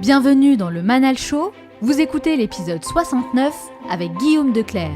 Bienvenue dans le Manal Show, vous écoutez l'épisode 69 avec Guillaume Declercq.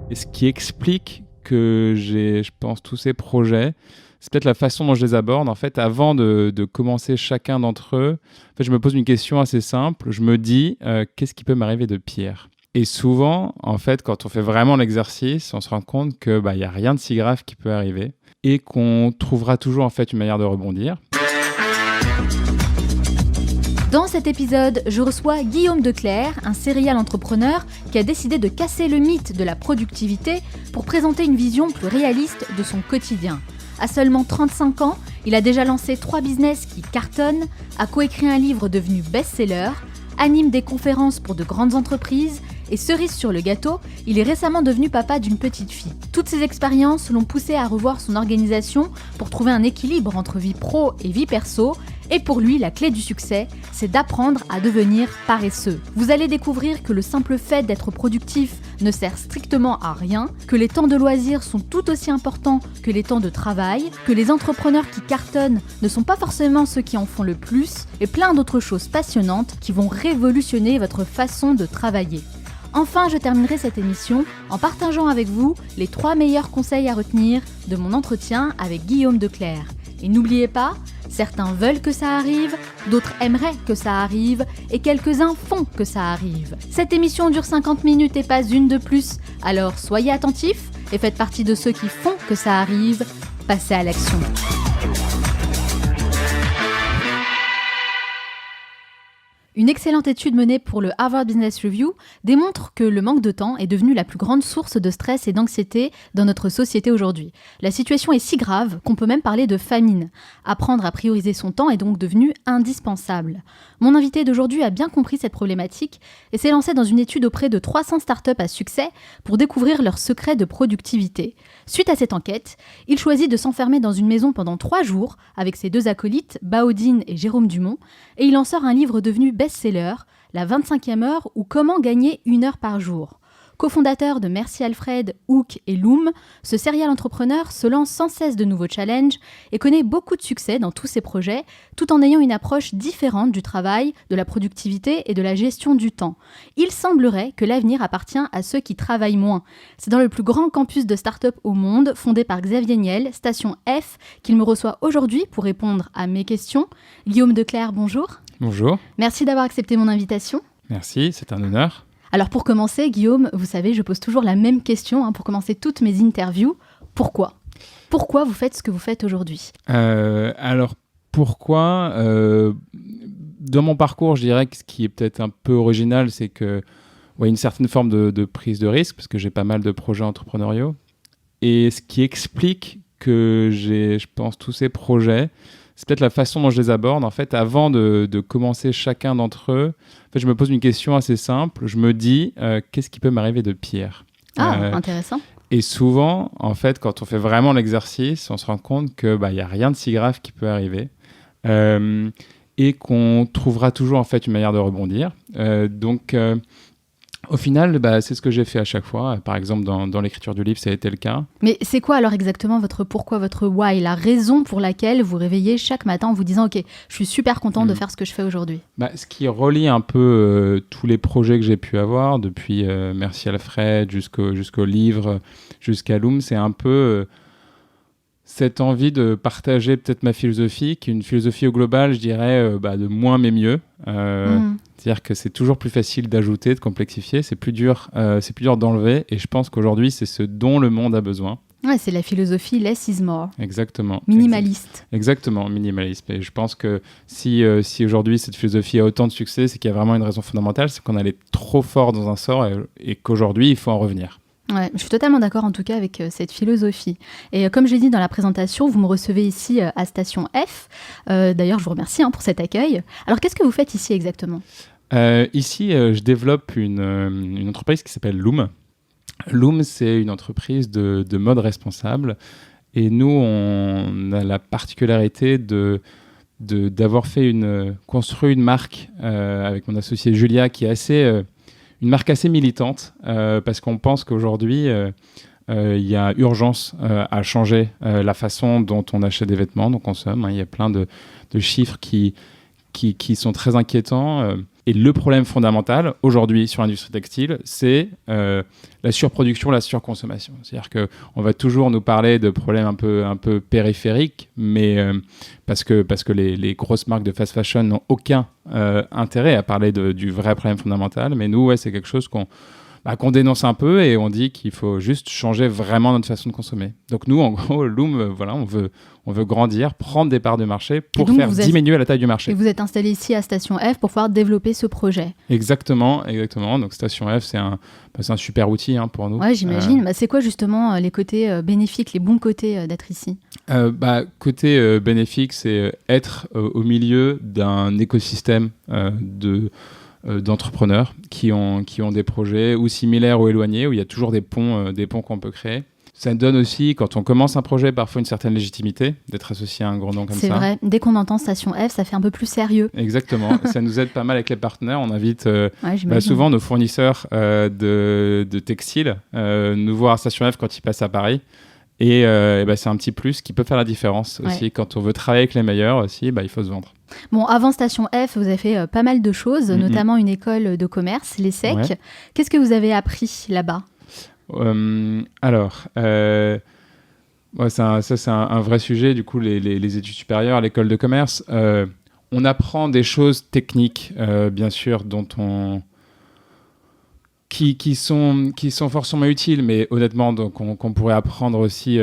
Et ce qui explique que j'ai, je pense, tous ces projets, c'est peut-être la façon dont je les aborde. En fait, avant de commencer chacun d'entre eux, en fait, je me pose une question assez simple. Je me dis, qu'est-ce qui peut m'arriver de pire ? Et souvent, en fait, quand on fait vraiment l'exercice, on se rend compte que y a rien de si grave qui peut arriver et qu'on trouvera toujours en fait une manière de rebondir. Dans cet épisode, je reçois Guillaume Declercq, un serial entrepreneur qui a décidé de casser le mythe de la productivité pour présenter une vision plus réaliste de son quotidien. À seulement 35 ans, il a déjà lancé 3 business qui cartonnent, a coécrit un livre devenu best-seller, anime des conférences pour de grandes entreprises et cerise sur le gâteau, il est récemment devenu papa d'une petite fille. Toutes ces expériences l'ont poussé à revoir son organisation pour trouver un équilibre entre vie pro et vie perso. Et pour lui, la clé du succès, c'est d'apprendre à devenir paresseux. Vous allez découvrir que le simple fait d'être productif ne sert strictement à rien, que les temps de loisirs sont tout aussi importants que les temps de travail, que les entrepreneurs qui cartonnent ne sont pas forcément ceux qui en font le plus, et plein d'autres choses passionnantes qui vont révolutionner votre façon de travailler. Enfin, je terminerai cette émission en partageant avec vous les 3 meilleurs conseils à retenir de mon entretien avec Guillaume Declercq. Et n'oubliez pas, certains veulent que ça arrive, d'autres aimeraient que ça arrive, et quelques-uns font que ça arrive. Cette émission dure 50 minutes et pas une de plus, alors soyez attentifs et faites partie de ceux qui font que ça arrive. Passez à l'action. Une excellente étude menée pour le Harvard Business Review démontre que le manque de temps est devenu la plus grande source de stress et d'anxiété dans notre société aujourd'hui. La situation est si grave qu'on peut même parler de famine. Apprendre à prioriser son temps est donc devenu indispensable. Mon invité d'aujourd'hui a bien compris cette problématique et s'est lancé dans une étude auprès de 300 startups à succès pour découvrir leurs secrets de productivité. Suite à cette enquête, il choisit de s'enfermer dans une maison pendant 3 jours avec ses 2 acolytes, Baodine et Jérôme Dumont, et il en sort un livre devenu best-seller, La 25e heure ou Comment gagner 1 heure par jour. Cofondateur de Merci Alfred, Hook et Loom, ce serial entrepreneur se lance sans cesse de nouveaux challenges et connaît beaucoup de succès dans tous ses projets, tout en ayant une approche différente du travail, de la productivité et de la gestion du temps. Il semblerait que l'avenir appartient à ceux qui travaillent moins. C'est dans le plus grand campus de start-up au monde, fondé par Xavier Niel, Station F, qu'il me reçoit aujourd'hui pour répondre à mes questions. Guillaume Declercq, bonjour. Bonjour. Merci d'avoir accepté mon invitation. Merci, c'est un honneur. Alors pour commencer, Guillaume, vous savez, je pose toujours la même question pour commencer toutes mes interviews. Pourquoi ? Pourquoi vous faites ce que vous faites aujourd'hui ? Alors pourquoi dans mon parcours, je dirais que ce qui est peut-être un peu original, c'est que une certaine forme de prise de risque, parce que j'ai pas mal de projets entrepreneuriaux. Et ce qui explique que j'ai, je pense, tous ces projets, c'est peut-être la façon dont je les aborde. En fait, avant de commencer chacun d'entre eux, en fait, je me pose une question assez simple. Je me dis, qu'est-ce qui peut m'arriver de pire ? Intéressant. Et souvent, en fait, quand on fait vraiment l'exercice, on se rend compte que y a rien de si grave qui peut arriver et qu'on trouvera toujours en fait une manière de rebondir. Au final, c'est ce que j'ai fait à chaque fois. Par exemple, dans l'écriture du livre, ça a été le cas. Mais c'est quoi alors exactement votre pourquoi, votre why, la raison pour laquelle vous réveillez chaque matin en vous disant « Ok, je suis super content de faire ce que je fais aujourd'hui ». Ce qui relie un peu tous les projets que j'ai pu avoir, depuis Merci Alfred jusqu'au livre, jusqu'à Loom, c'est un peu cette envie de partager peut-être ma philosophie, qui est une philosophie au global, je dirais, de moins mais mieux. C'est-à-dire que c'est toujours plus facile d'ajouter, de complexifier, c'est plus dur d'enlever, et je pense qu'aujourd'hui, c'est ce dont le monde a besoin. Ouais, c'est la philosophie less is more. Exactement. Minimaliste. Exactement, minimaliste. Et je pense que si aujourd'hui cette philosophie a autant de succès, c'est qu'il y a vraiment une raison fondamentale, c'est qu'on allait trop fort dans un sort et qu'aujourd'hui, il faut en revenir. Ouais, je suis totalement d'accord en tout cas avec cette philosophie. Et comme j'ai dit dans la présentation, vous me recevez ici à Station F. D'ailleurs, je vous remercie pour cet accueil. Alors, qu'est-ce que vous faites ici exactement ? Ici, je développe une entreprise qui s'appelle Loom. Loom, c'est une entreprise de mode responsable. Et nous, on a la particularité d'avoir construit une marque avec mon associé Julia qui est une marque assez militante parce qu'on pense qu'aujourd'hui, il y a urgence à changer la façon dont on achète des vêtements, dont on consomme. Il y a plein de chiffres qui sont très inquiétants. Et le problème fondamental aujourd'hui sur l'industrie textile, c'est la surproduction, la surconsommation. C'est-à-dire qu'on va toujours nous parler de problèmes un peu périphériques, mais parce que les grosses marques de fast fashion n'ont aucun intérêt à parler du vrai problème fondamental. Mais nous, c'est quelque chose qu'on dénonce un peu et on dit qu'il faut juste changer vraiment notre façon de consommer. Donc nous, en gros, Loom, on veut grandir, prendre des parts de marché pour faire diminuer la taille du marché. Et vous êtes installé ici à Station F pour pouvoir développer ce projet. Exactement. Donc Station F, c'est un super outil pour nous. Ouais, j'imagine. C'est quoi justement les côtés bénéfiques, les bons côtés d'être ici ? Côté bénéfique, c'est être au milieu d'un écosystème d'entrepreneurs qui ont des projets ou similaires ou éloignés, où il y a toujours des ponts qu'on peut créer. Ça donne aussi, quand on commence un projet, parfois une certaine légitimité d'être associé à un gros nom comme ça. C'est vrai, dès qu'on entend Station F, ça fait un peu plus sérieux. Exactement, ça nous aide pas mal avec les partenaires. On invite souvent nos fournisseurs de textiles nous voir à Station F quand ils passent à Paris. Et c'est un petit plus qui peut faire la différence aussi. Quand on veut travailler avec les meilleurs aussi, il faut se vendre. Bon, avant Station F, vous avez fait pas mal de choses, notamment une école de commerce, l'ESSEC. Ouais. Qu'est-ce que vous avez appris là-bas ? C'est un vrai sujet. Du coup, les études supérieures à l'école de commerce, on apprend des choses techniques, bien sûr, qui sont forcément utiles, mais honnêtement, qu'on pourrait apprendre aussi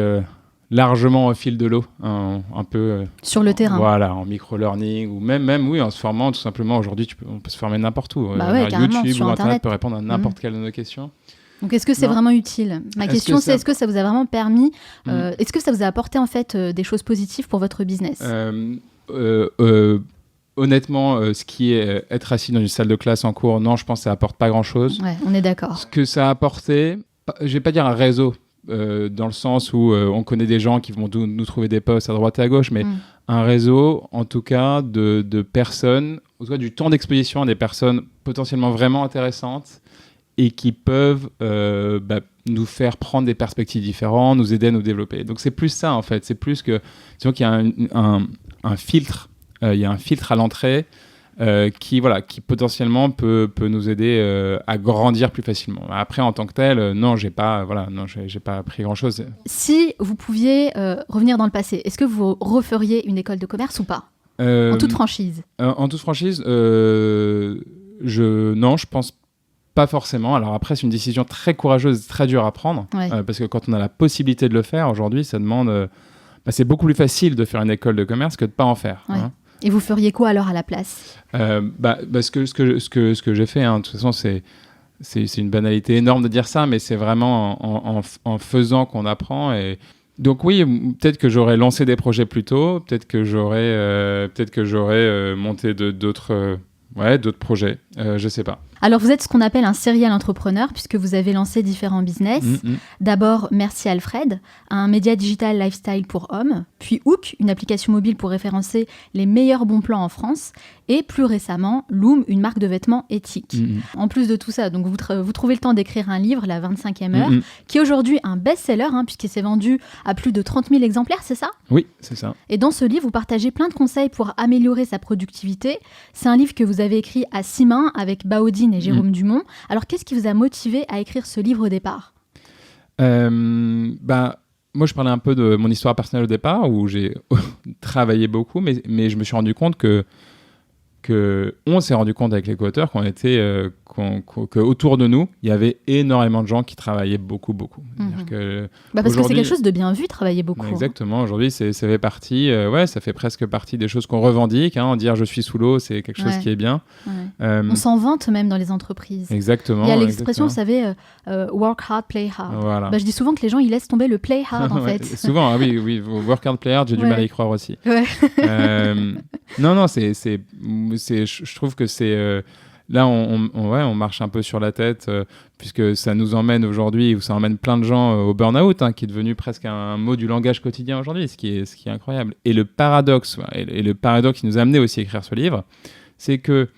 largement au fil de l'eau, un peu sur le terrain. Voilà, en micro-learning ou même en se formant tout simplement. Aujourd'hui, on peut se former n'importe où. YouTube ou Internet peut répondre à n'importe quelle de nos questions. Donc, est-ce que c'est vraiment utile ? Ma question, c'est est-ce que ça vous a vraiment permis est-ce que ça vous a apporté en fait des choses positives pour votre business ? Honnêtement, ce qui est être assis dans une salle de classe en cours, non, je pense que ça apporte pas grand-chose. Ouais, on est d'accord. Ce que ça a apporté, je vais pas dire un réseau, dans le sens où on connaît des gens qui vont nous trouver des postes à droite et à gauche, mais un réseau, en tout cas, de personnes, en tout cas du temps d'exposition à des personnes potentiellement vraiment intéressantes et qui peuvent nous faire prendre des perspectives différentes, nous aider à nous développer. Donc c'est plus ça, en fait. C'est plus que, disons qu'il y a un filtre. Il y a un filtre à l'entrée qui potentiellement peut nous aider à grandir plus facilement. Après, en tant que tel, non, j'ai pas appris grand-chose. Si vous pouviez revenir dans le passé, est-ce que vous referiez une école de commerce ou pas ? En toute franchise. En toute franchise, non, je pense pas forcément. Alors après, c'est une décision très courageuse, très dure à prendre, parce que quand on a la possibilité de le faire, aujourd'hui, ça demande... c'est beaucoup plus facile de faire une école de commerce que de pas en faire. Ouais. Et vous feriez quoi alors à la place ? Ce que j'ai fait, de toute façon, c'est une banalité énorme de dire ça, mais c'est vraiment en faisant qu'on apprend. Et donc oui, peut-être que j'aurais lancé des projets plus tôt, peut-être que j'aurais monté d'autres projets, je sais pas. Alors, vous êtes ce qu'on appelle un serial entrepreneur puisque vous avez lancé différents business. D'abord, Merci Alfred, un média digital lifestyle pour hommes. Puis Hook, une application mobile pour référencer les meilleurs bons plans en France. Et plus récemment, Loom, une marque de vêtements éthique. En plus de tout ça, donc vous trouvez le temps d'écrire un livre, La 25e heure, qui est aujourd'hui un best-seller puisqu'il s'est vendu à plus de 30 000 exemplaires, c'est ça ? Oui, c'est ça. Et dans ce livre, vous partagez plein de conseils pour améliorer sa productivité. C'est un livre que vous avez écrit à 6 mains avec Baodine et Jérôme Dumont. Alors, qu'est-ce qui vous a motivé à écrire ce livre au départ ? Moi, je parlais un peu de mon histoire personnelle au départ, où j'ai travaillé beaucoup, mais je me suis rendu compte on s'est rendu compte avec les co-auteurs qu'autour de nous, il y avait énormément de gens qui travaillaient beaucoup. Parce que c'est quelque chose de bien vu, travailler beaucoup. Exactement. Aujourd'hui, ça fait partie, ça fait presque partie des choses qu'on revendique. Dire je suis sous l'eau, c'est quelque chose qui est bien. Ouais. On s'en vante même dans les entreprises. Exactement. Il y a l'expression, vous savez, work hard, play hard. Voilà. Je dis souvent que les gens, ils laissent tomber le play hard, en fait. Souvent, oui, work hard, play hard, j'ai du mal à y croire aussi. Ouais. Non, je trouve que c'est... Là, on marche un peu sur la tête, puisque ça nous emmène aujourd'hui, ou ça emmène plein de gens au burn-out, qui est devenu presque un mot du langage quotidien aujourd'hui, ce qui est incroyable. Et le paradoxe, qui nous a amené aussi à écrire ce livre, c'est que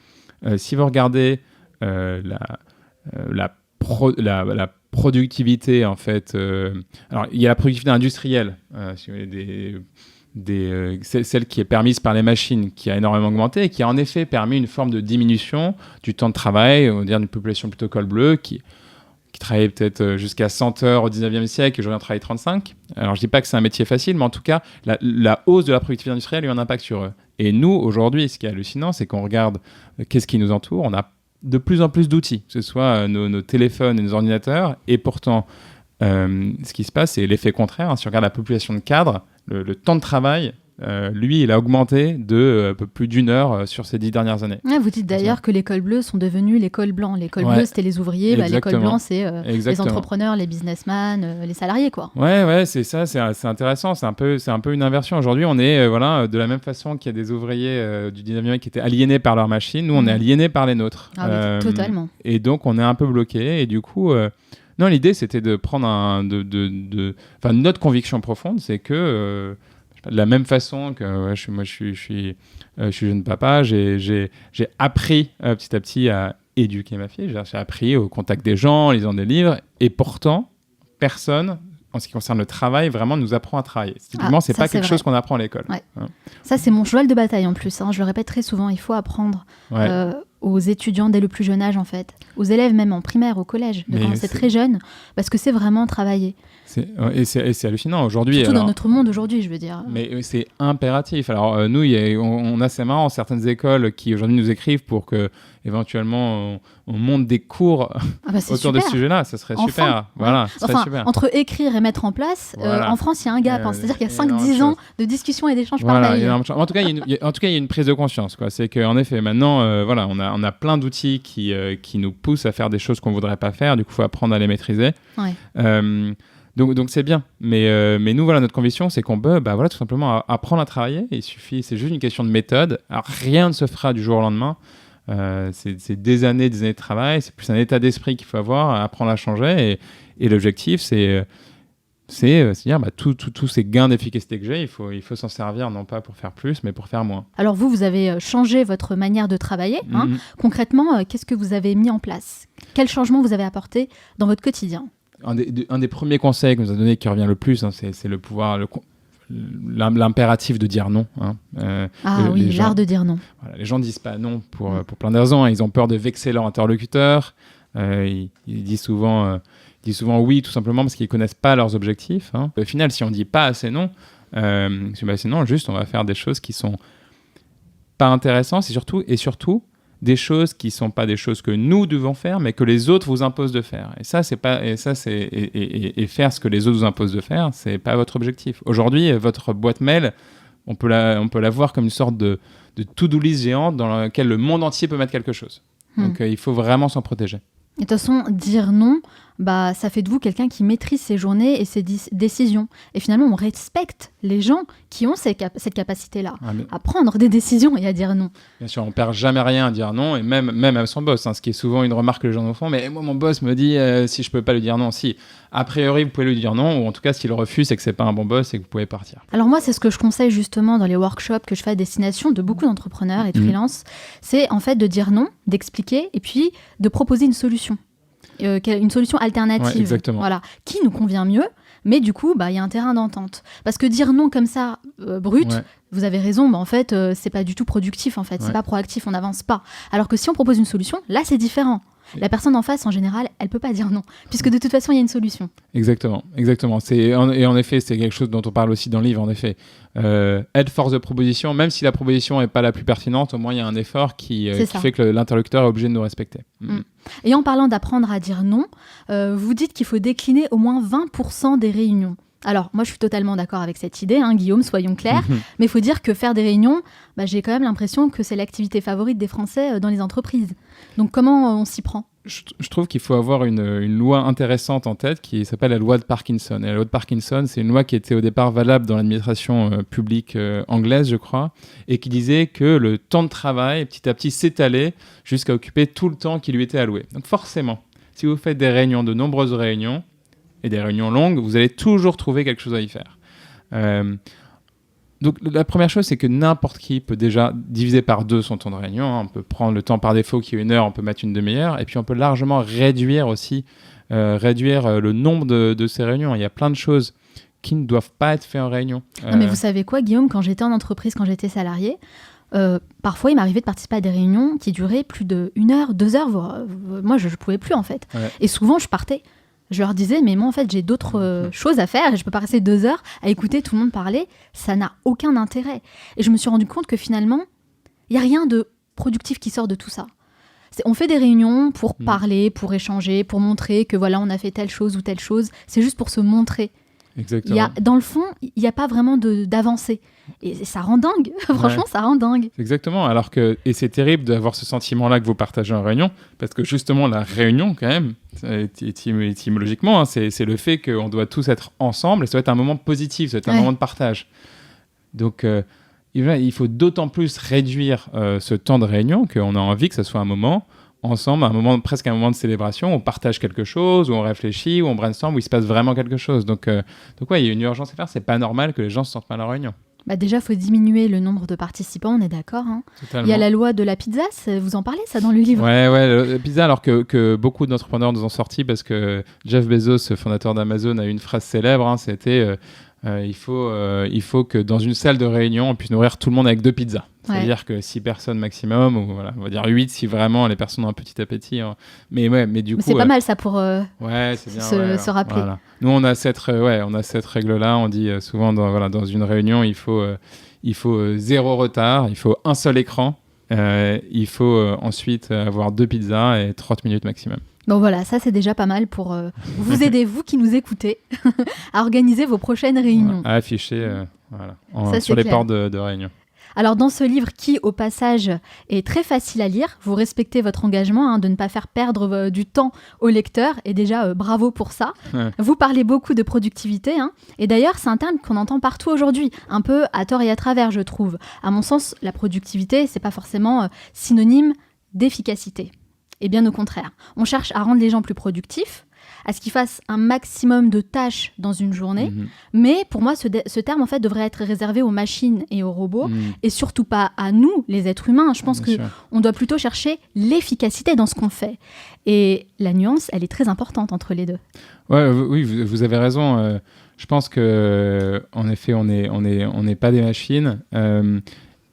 si vous regardez la productivité, en fait. Alors, il y a la productivité industrielle, si vous voulez, celle qui est permise par les machines, qui a énormément augmenté et qui a en effet permis une forme de diminution du temps de travail, on va dire une population plutôt col bleu, qui travaillait peut-être jusqu'à 100 heures au 19e siècle, et aujourd'hui on travaille 35. Alors je dis pas que c'est un métier facile, mais en tout cas, la hausse de la productivité industrielle a eu un impact sur eux. Et nous, aujourd'hui, ce qui est hallucinant, c'est qu'on regarde qu'est-ce qui nous entoure. On a de plus en plus d'outils, que ce soit nos téléphones et nos ordinateurs, et pourtant, ce qui se passe, c'est l'effet contraire. Hein. Si on regarde la population de cadres, le temps de travail, lui, il a augmenté de un peu plus d'1 heure sur ces 10 dernières années. Ouais, vous dites d'ailleurs que les cols bleus sont devenus les cols blancs. Les cols bleus, c'était les ouvriers, les cols blancs, c'est les entrepreneurs, les businessmen, les salariés, quoi. Ouais, c'est ça, c'est intéressant. C'est un peu une inversion. Aujourd'hui, on est de la même façon qu'il y a des ouvriers du 19e qui étaient aliénés par leurs machines. Nous, on est aliénés par les nôtres. Ah oui, totalement. Et donc, on est un peu bloqué. Et du coup... non, l'idée, c'était de prendre notre conviction profonde, c'est que de la même façon que je suis jeune papa, j'ai appris petit à petit à éduquer ma fille. J'ai appris au contact des gens, en lisant des livres, et pourtant, personne, en ce qui concerne le travail, vraiment nous apprend à travailler. Typiquement, c'est pas quelque chose qu'on apprend à l'école. Ouais. Hein. Ça, c'est mon cheval de bataille en plus. Hein. Je le répète très souvent, il faut apprendre aux étudiants dès le plus jeune âge, en fait. Aux élèves, même en primaire, au collège, de commencer très jeune, parce que c'est vraiment travailler. C'est hallucinant aujourd'hui. Surtout dans notre monde aujourd'hui, je veux dire. Mais c'est impératif. Alors nous, on a, c'est marrant, certaines écoles qui aujourd'hui nous écrivent pour que éventuellement on monte des cours autour de ce sujet-là. Ça serait super. Voilà, super. Entre écrire et mettre en place, en France, il y a un gap. C'est-à-dire qu'il y a 5-10 ans de discussion et d'échanges par mail. En tout cas, il y a une prise de conscience, quoi. C'est qu'en effet, maintenant, on a plein d'outils qui nous poussent à faire des choses qu'on ne voudrait pas faire. Du coup, il faut apprendre à les maîtriser. Ouais. Donc c'est bien, mais nous notre conviction c'est qu'on peut tout simplement apprendre à travailler. Il suffit, c'est juste une question de méthode. Alors rien ne se fera du jour au lendemain. C'est des années de travail. C'est plus un état d'esprit qu'il faut avoir, apprendre à changer. Et l'objectif c'est dire tous ces gains d'efficacité que j'ai, il faut s'en servir non pas pour faire plus, mais pour faire moins. Alors vous avez changé votre manière de travailler. Hein. Concrètement, qu'est-ce que vous avez mis en place ? Quel changement vous avez apporté dans votre quotidien ? Un des premiers conseils qu'on nous a donné qui revient le plus, hein, c'est le pouvoir, l'impératif de dire non. Hein. L'art de dire non. Voilà, les gens ne disent pas non pour plein de raisons. Hein. Ils ont peur de vexer leur interlocuteur. Ils disent souvent oui, tout simplement parce qu'ils ne connaissent pas leurs objectifs. Hein. Au final, si on ne dit pas assez non, juste on va faire des choses qui ne sont pas intéressantes et surtout des choses qui ne sont pas des choses que nous devons faire, mais que les autres vous imposent de faire. Et faire ce que les autres vous imposent de faire, ce n'est pas votre objectif. Aujourd'hui, votre boîte mail, on peut la voir comme une sorte de to-do list géante dans laquelle le monde entier peut mettre quelque chose. Donc, il faut vraiment s'en protéger. Et de toute façon, dire non, ça fait de vous quelqu'un qui maîtrise ses journées et ses décisions. Et finalement, on respecte les gens qui ont cette capacité-là à prendre des décisions et à dire non. Bien sûr, on perd jamais rien à dire non, et même à son boss, hein, ce qui est souvent une remarque que les gens nous font. Mais moi, mon boss me dit si je peux pas lui dire non. Si, a priori, vous pouvez lui dire non, ou en tout cas, s'il refuse, c'est que c'est pas un bon boss et que vous pouvez partir. Alors moi, c'est ce que je conseille justement dans les workshops que je fais à destination de beaucoup d'entrepreneurs et de freelance. C'est en fait de dire non, d'expliquer et puis de proposer une solution. Une solution alternative, qui nous convient mieux, mais du coup, y a un terrain d'entente. Parce que dire non comme ça, brut, vous avez raison, en fait, c'est pas du tout productif, en fait, c'est pas proactif, on n'avance pas. Alors que si on propose une solution, là, c'est différent. La personne en face, en général, elle peut pas dire non, puisque de toute façon, il y a une solution. Exactement. Et en effet, c'est quelque chose dont on parle aussi dans le livre, en effet. Aide, force de proposition, même si la proposition n'est pas la plus pertinente, au moins il y a un effort qui fait que l'interlocuteur est obligé de nous respecter. Et en parlant d'apprendre à dire non, vous dites qu'il faut décliner au moins 20% des réunions. Alors, moi, je suis totalement d'accord avec cette idée, hein, Guillaume, soyons clairs. Mais il faut dire que faire des réunions, j'ai quand même l'impression que c'est l'activité favorite des Français dans les entreprises. Donc, comment on s'y prend ? Je trouve qu'il faut avoir une loi intéressante en tête qui s'appelle la loi de Parkinson. Et la loi de Parkinson, c'est une loi qui était au départ valable dans l'administration publique anglaise, je crois, et qui disait que le temps de travail, petit à petit, s'étalait jusqu'à occuper tout le temps qui lui était alloué. Donc, forcément, si vous faites de nombreuses réunions, et des réunions longues, vous allez toujours trouver quelque chose à y faire. Donc la première chose, c'est que n'importe qui peut déjà diviser par 2 son temps de réunion. On peut prendre le temps par défaut qui est 1 heure, on peut mettre une demi-heure, et puis on peut largement réduire aussi le nombre de ces réunions. Il y a plein de choses qui ne doivent pas être faites en réunion. Non, mais vous savez quoi, Guillaume, quand j'étais en entreprise, quand j'étais salarié, parfois il m'arrivait de participer à des réunions qui duraient plus de 1 heure, 2 heures, moi je ne pouvais plus en fait. Ouais. Et souvent je partais. Je leur disais, mais moi en fait j'ai d'autres choses à faire et je peux pas rester 2 heures à écouter tout le monde parler, ça n'a aucun intérêt. Et je me suis rendu compte que finalement, il n'y a rien de productif qui sort de tout ça. On fait des réunions pour parler, pour échanger, pour montrer que voilà, on a fait telle chose ou telle chose. C'est juste pour se montrer. Exactement. Dans le fond, il n'y a pas vraiment d'avancée. Et ça rend dingue. Franchement, ça rend dingue. Exactement. Et c'est terrible d'avoir ce sentiment-là que vous partagez en réunion, parce que justement, la réunion, quand même, étymologiquement, hein, c'est le fait qu'on doit tous être ensemble, et ça doit être un moment positif, ça doit être un moment de partage. Donc, il faut d'autant plus réduire ce temps de réunion qu'on a envie que ce soit un moment ensemble, presque un moment de célébration, où on partage quelque chose, où on réfléchit, où on brainstorm, où il se passe vraiment quelque chose. Donc ouais, il y a une urgence à faire. C'est pas normal que les gens se sentent mal en réunion. Bah déjà, il faut diminuer le nombre de participants, on est d'accord. Hein. Il y a la loi de la pizza, vous en parlez ça dans le livre? Ouais, la pizza, alors que beaucoup d'entrepreneurs nous ont sorti, parce que Jeff Bezos, fondateur d'Amazon, a eu une phrase célèbre, hein, c'était il faut que dans une salle de réunion, on puisse nourrir tout le monde avec 2 pizzas. C'est-à-dire que 6 personnes maximum, ou voilà, on va dire 8 si vraiment les personnes ont un petit appétit. Hein. Mais du coup... c'est pas mal ça pour c'est bien, se rappeler. Voilà. Nous, on a cette règle-là. On dit souvent dans une réunion, il faut 0 retard, il faut un seul écran, il faut ensuite avoir 2 pizzas et 30 minutes maximum. Donc voilà, ça c'est déjà pas mal pour vous aider, vous qui nous écoutez, à organiser vos prochaines réunions. À afficher sur les portes de réunion. Alors dans ce livre qui, au passage, est très facile à lire, vous respectez votre engagement de ne pas faire perdre du temps au lecteur, et déjà bravo pour ça. Ouais. Vous parlez beaucoup de productivité, et d'ailleurs c'est un terme qu'on entend partout aujourd'hui, un peu à tort et à travers je trouve. À mon sens, la productivité, c'est pas forcément synonyme d'efficacité. Et bien au contraire, on cherche à rendre les gens plus productifs, à ce qu'ils fassent un maximum de tâches dans une journée. Mais pour moi, ce terme en fait devrait être réservé aux machines et aux robots, et surtout pas à nous, les êtres humains. Je pense qu'on doit plutôt chercher l'efficacité dans ce qu'on fait. Et la nuance, elle est très importante entre les deux. Oui, vous avez raison. Je pense que en effet, on n'est pas des machines.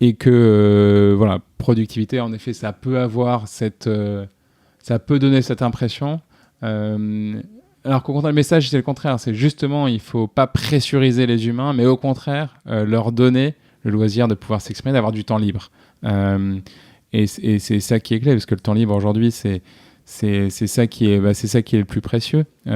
Et que productivité, en effet, ça peut avoir ça peut donner cette impression. Alors qu'au contraire, le message, c'est le contraire. C'est justement, il ne faut pas pressuriser les humains, mais au contraire, leur donner le loisir de pouvoir s'exprimer, d'avoir du temps libre. Et c'est ça qui est clé, parce que le temps libre aujourd'hui, c'est ça qui est le plus précieux. C'est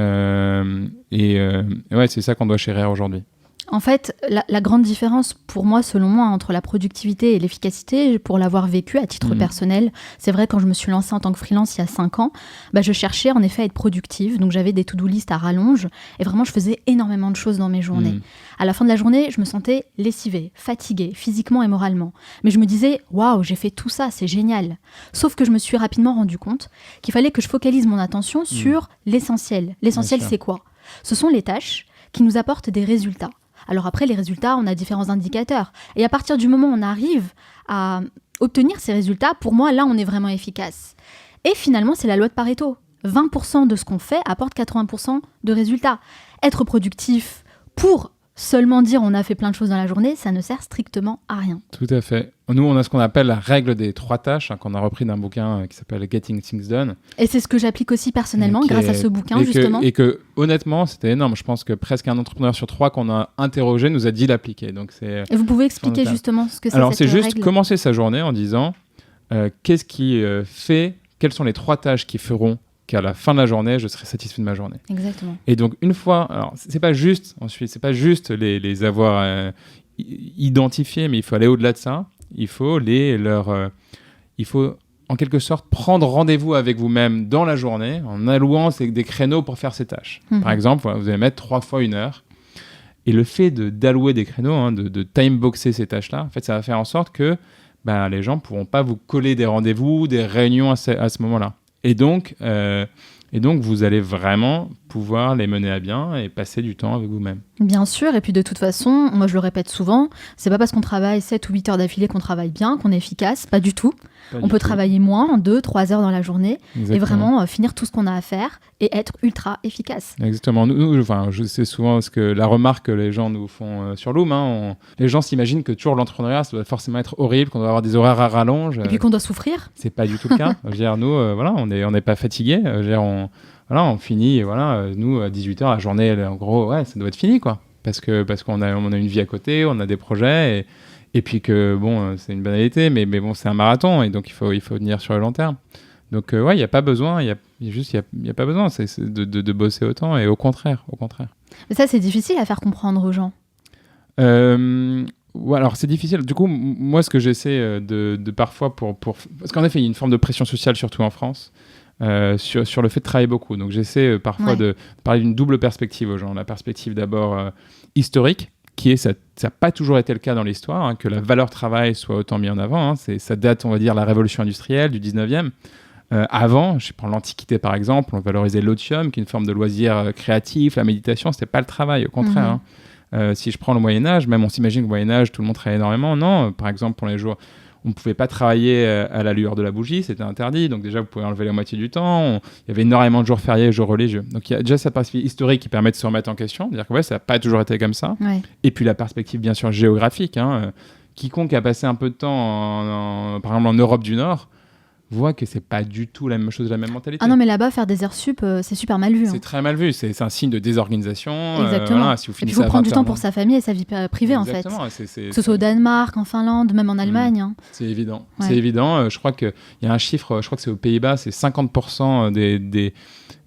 ça qu'on doit chérir aujourd'hui. En fait, la grande différence pour moi, selon moi, entre la productivité et l'efficacité, pour l'avoir vécu à titre personnel, c'est vrai, quand je me suis lancée en tant que freelance il y a 5 ans, je cherchais en effet à être productive. Donc j'avais des to-do list à rallonge et vraiment je faisais énormément de choses dans mes journées. À la fin de la journée, je me sentais lessivée, fatiguée, physiquement et moralement. Mais je me disais, waouh, j'ai fait tout ça, c'est génial. Sauf que je me suis rapidement rendu compte qu'il fallait que je focalise mon attention sur l'essentiel. L'essentiel, c'est quoi? Ce sont les tâches qui nous apportent des résultats. Alors après, les résultats, on a différents indicateurs. Et à partir du moment où on arrive à obtenir ces résultats, pour moi, là, on est vraiment efficace. Et finalement, c'est la loi de Pareto. 20% de ce qu'on fait apporte 80% de résultats. Être productif pour seulement dire on a fait plein de choses dans la journée, ça ne sert strictement à rien. Tout à fait. Nous, on a ce qu'on appelle la règle des 3 tâches, qu'on a repris d'un bouquin qui s'appelle Getting Things Done. Et c'est ce que j'applique aussi personnellement grâce à ce bouquin, justement. Et que, honnêtement, c'était énorme. Je pense que presque un entrepreneur sur 3 qu'on a interrogé nous a dit l'appliquer. Donc et vous pouvez expliquer justement ce que c'est? Alors, cette c'est règle? juste commencer sa journée en disant qu'est-ce qui fait, quelles sont les 3 tâches qui feront qu'à la fin de la journée, je serai satisfait de ma journée. Exactement. Et donc, une fois... Alors, c'est pas juste les avoir identifiés, mais il faut aller au-delà de ça. Il faut en quelque sorte prendre rendez-vous avec vous-même dans la journée en allouant des créneaux pour faire ces tâches. Par exemple, vous allez mettre 3 fois 1 heure. Et le fait d'allouer des créneaux, de time-boxer ces tâches-là, en fait, ça va faire en sorte que les gens ne pourront pas vous coller des rendez-vous, des réunions à ce moment-là. Et donc Et donc, vous allez vraiment pouvoir les mener à bien et passer du temps avec vous-même. Bien sûr, et puis de toute façon, moi je le répète souvent, c'est pas parce qu'on travaille 7 ou 8 heures d'affilée qu'on travaille bien, qu'on est efficace, pas du tout. On peut travailler moins, 2-3 heures dans la journée, et vraiment finir tout ce qu'on a à faire et être ultra efficace. Exactement. Je sais souvent ce que la remarque que les gens nous font sur Loom. Les gens s'imaginent que toujours l'entrepreneuriat, ça doit forcément être horrible, qu'on doit avoir des horaires à rallonge. Et puis qu'on doit souffrir. C'est pas du tout le cas. Je veux dire, nous, on n'est pas fatigués. Je veux dire, on finit, nous, à 18h, la journée, en gros, ça doit être fini, quoi. Parce qu'on a une vie à côté, on a des projets, et puis que, bon, c'est une banalité, mais bon, c'est un marathon, et donc il faut tenir sur le long terme. Donc, il n'y a pas besoin, il y a pas besoin de bosser autant, et au contraire. Mais ça, c'est difficile à faire comprendre aux gens. Alors, c'est difficile. Du coup, moi, ce que j'essaie de parfois parce qu'en effet, il y a une forme de pression sociale, surtout en France, sur le fait de travailler beaucoup. Donc j'essaie parfois de parler d'une double perspective aux gens. La perspective d'abord historique, qui est, ça n'a pas toujours été le cas dans l'histoire, que la valeur travail soit autant mise en avant. Ça date, on va dire, de la révolution industrielle du 19e. Avant, je prends l'Antiquité par exemple, on valorisait l'otium, qui est une forme de loisir créatif, la méditation, c'était pas le travail, au contraire. Si je prends le Moyen-Âge, même on s'imagine qu'au Moyen-Âge, tout le monde travaillait énormément. Non, par exemple, pour les jours... On ne pouvait pas travailler à la lueur de la bougie, c'était interdit. Donc déjà, vous pouvez enlever la moitié du temps. Il y avait énormément de jours fériés et jours religieux. Donc il y a déjà cette perspective historique qui permet de se remettre en question, de dire que ça n'a pas toujours été comme ça. Ouais. Et puis la perspective, bien sûr, géographique. Quiconque a passé un peu de temps, par exemple, en Europe du Nord, voit que c'est pas du tout la même chose, la même mentalité. Ah non, mais là-bas, faire des heures sup, c'est super mal vu. C'est très mal vu, c'est un signe de désorganisation. Exactement. Si vous finissez il faut prendre du temps pour sa famille et sa vie privée, exactement, en fait. Que ce soit au Danemark, en Finlande, même en Allemagne. C'est évident. Ouais. C'est évident. Je crois qu'il y a un chiffre, je crois que c'est aux Pays-Bas, c'est 50%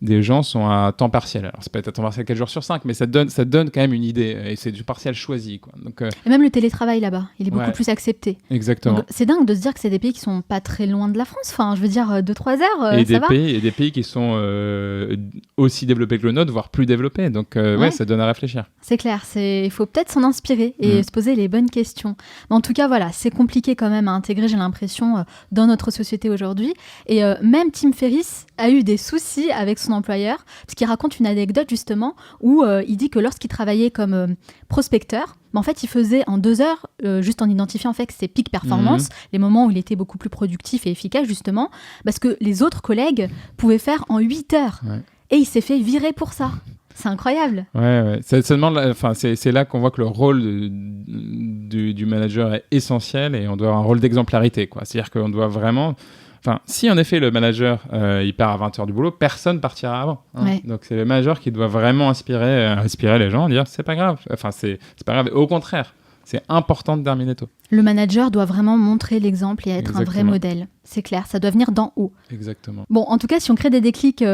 des gens sont à temps partiel. Alors, c'est peut-être à temps partiel 4 jours sur 5, mais ça donne quand même une idée. Et c'est du partiel choisi, quoi. Donc, et même le télétravail là-bas, il est beaucoup plus accepté. Exactement. Donc, c'est dingue de se dire que c'est des pays qui sont pas très loin de la France. Enfin, je veux dire, 2-3 heures, et ça va. Et des pays qui sont aussi développés que le nôtre, voire plus développés. Donc, ça donne à réfléchir. C'est clair. Il faut peut-être s'en inspirer et se poser les bonnes questions. Mais en tout cas, voilà, c'est compliqué quand même à intégrer, j'ai l'impression, dans notre société aujourd'hui. Et même Tim Ferriss a eu des soucis avec son employeur, parce qu'il raconte une anecdote justement où il dit que lorsqu'il travaillait comme prospecteur, en fait, il faisait en 2 heures, juste en identifiant en fait ses peak performance, les moments où il était beaucoup plus productif et efficace justement, parce que les autres collègues pouvaient faire en 8 heures. Ouais. Et il s'est fait virer pour ça. C'est incroyable. Ouais. C'est là qu'on voit que le rôle du manager est essentiel et on doit avoir un rôle d'exemplarité, quoi. C'est-à-dire qu'on doit vraiment... Enfin, si en effet le manager il part à 20h du boulot, personne partira avant. Ouais. Donc c'est le manager qui doit vraiment inspirer les gens, dire c'est pas grave. Enfin, c'est pas grave. Au contraire, c'est important de terminer tôt. Le manager doit vraiment montrer l'exemple et être un vrai modèle. C'est clair, ça doit venir d'en haut. Exactement. Bon, en tout cas, si on crée des déclics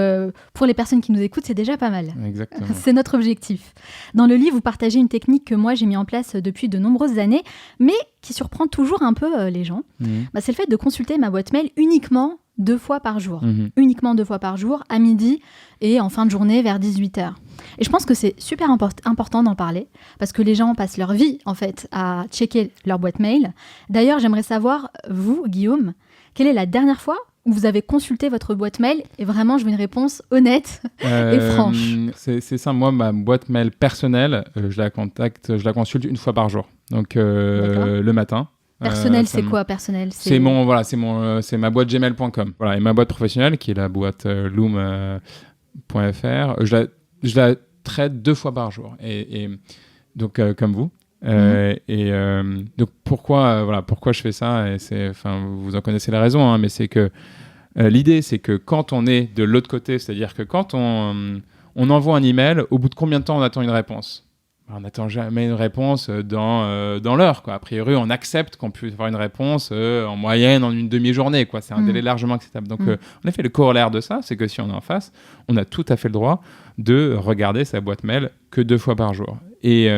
pour les personnes qui nous écoutent, c'est déjà pas mal. Exactement. C'est notre objectif. Dans le livre, vous partagez une technique que moi, j'ai mis en place depuis de nombreuses années, mais qui surprend toujours un peu les gens. C'est le fait de consulter ma boîte mail uniquement 2 fois par jour. Uniquement 2 fois par jour, à midi et en fin de journée vers 18h. Et je pense que c'est super important d'en parler parce que les gens passent leur vie en fait à checker leur boîte mail. D'ailleurs, j'aimerais savoir, vous, Guillaume, quelle est la dernière fois où vous avez consulté votre boîte mail? Et vraiment, je veux une réponse honnête et franche. C'est ça, moi, ma boîte mail personnelle, je la consulte 1 fois par jour. Donc, le matin. Personnel, c'est quoi personnel? C'est ma boîte gmail.com. Voilà, et ma boîte professionnelle, qui est la boîte loom.fr, je la traite 2 fois par jour. Et donc, comme vous. Donc, pourquoi je fais ça? Et vous en connaissez la raison, mais c'est que l'idée, c'est que quand on est de l'autre côté, c'est-à-dire que quand on envoie un email, au bout de combien de temps on attend une réponse? On n'attend jamais une réponse dans l'heure, quoi. A priori, on accepte qu'on puisse avoir une réponse en moyenne en une demi-journée, quoi. C'est un délai largement acceptable. Donc, en effet, le corollaire de ça, c'est que si on est en face, on a tout à fait le droit de regarder sa boîte mail que 2 fois par jour. Et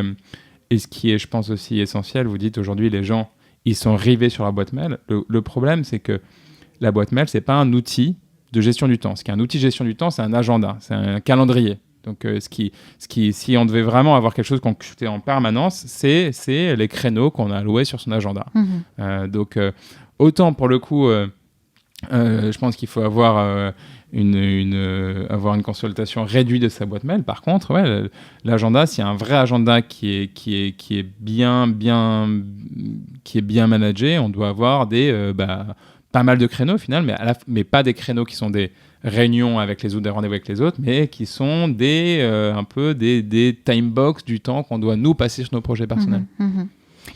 ce qui est, je pense, aussi essentiel, vous dites aujourd'hui, les gens, ils sont rivés sur la boîte mail. Le problème, c'est que la boîte mail, c'est pas un outil de gestion du temps. Ce qui est un outil de gestion du temps, c'est un agenda, c'est un calendrier. Donc, si on devait vraiment avoir quelque chose qu'on consultait en permanence, c'est les créneaux qu'on a alloués sur son agenda. Donc, autant pour le coup, je pense qu'il faut avoir avoir une consultation réduite de sa boîte mail. Par contre, l'agenda, s'il y a un vrai agenda qui est bien managé, on doit avoir pas mal de créneaux au final, mais pas des créneaux qui sont des réunions avec les autres, des rendez-vous avec les autres, mais qui sont un peu des time box du temps qu'on doit nous passer sur nos projets personnels.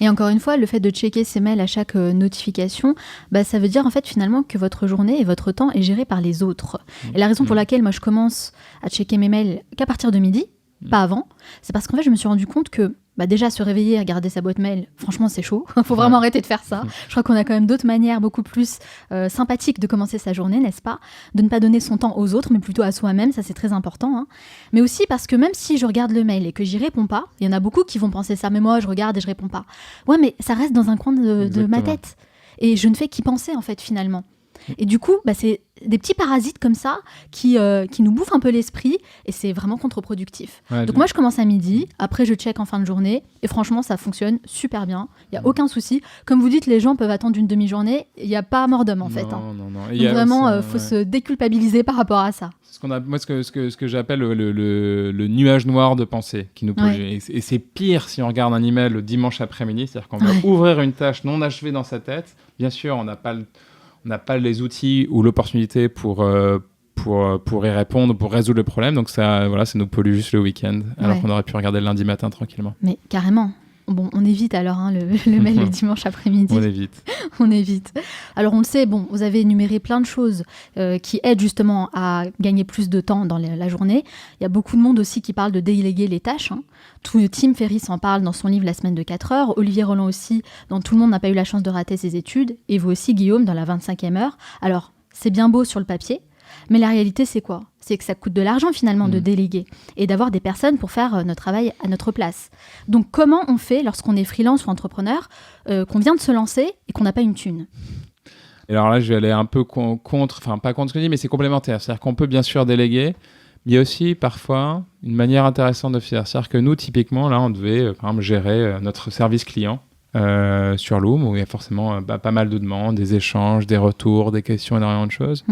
Et encore une fois, le fait de checker ses mails à chaque notification, ça veut dire en fait finalement que votre journée et votre temps est géré par les autres. Et la raison pour laquelle moi je commence à checker mes mails qu'à partir de midi, pas avant, c'est parce qu'en fait je me suis rendu compte que déjà se réveiller et regarder sa boîte mail, franchement c'est chaud, faut vraiment arrêter de faire ça. Je crois qu'on a quand même d'autres manières beaucoup plus sympathiques de commencer sa journée, n'est-ce pas ? De ne pas donner son temps aux autres, mais plutôt à soi-même, ça c'est très important. Hein. Mais aussi parce que même si je regarde le mail et que j'y réponds pas, il y en a beaucoup qui vont penser ça, mais moi je regarde et je réponds pas. Ouais, mais ça reste dans un coin de ma tête. Et je ne fais qu'y penser en fait finalement. Et du coup, c'est des petits parasites comme ça qui nous bouffent un peu l'esprit et c'est vraiment contre-productif. Donc moi, je commence à midi, après je check en fin de journée et franchement, ça fonctionne super bien. Il n'y a aucun souci. Comme vous dites, les gens peuvent attendre une demi-journée. Il n'y a pas mort d'homme en fait. Non. Donc vraiment, faut se déculpabiliser par rapport à ça. Moi, ce que j'appelle le nuage noir de pensée qui nous pollue. Et c'est pire si on regarde un email le dimanche après-midi, c'est-à-dire qu'on va ouvrir une tâche non achevée dans sa tête. Bien sûr, on n'a pas les outils ou l'opportunité pour y répondre, pour résoudre le problème. Donc ça nous pollue juste le week-end, alors qu'on aurait pu regarder le lundi matin tranquillement. Mais carrément. Bon, on évite alors le mail le dimanche après-midi. On évite. Alors on le sait, vous avez énuméré plein de choses qui aident justement à gagner plus de temps dans la journée. Il y a beaucoup de monde aussi qui parle de déléguer les tâches. Hein. Tim Ferriss en parle dans son livre La semaine de 4 heures. Olivier Roland aussi, dans Tout le monde n'a pas eu la chance de rater ses études. Et vous aussi, Guillaume, dans la 25e heure. Alors, c'est bien beau sur le papier, mais la réalité, c'est quoi ? C'est que ça coûte de l'argent finalement de déléguer et d'avoir des personnes pour faire notre travail à notre place. Donc comment on fait lorsqu'on est freelance ou entrepreneur, qu'on vient de se lancer et qu'on n'a pas une thune ? Et alors là, je vais aller un peu pas contre ce que je dis, mais c'est complémentaire. C'est-à-dire qu'on peut bien sûr déléguer, mais il y a aussi parfois une manière intéressante de faire. C'est-à-dire que nous, typiquement, là, on devait par exemple gérer notre service client sur Loom, où il y a forcément pas mal de demandes, des échanges, des retours, des questions, énormément de choses.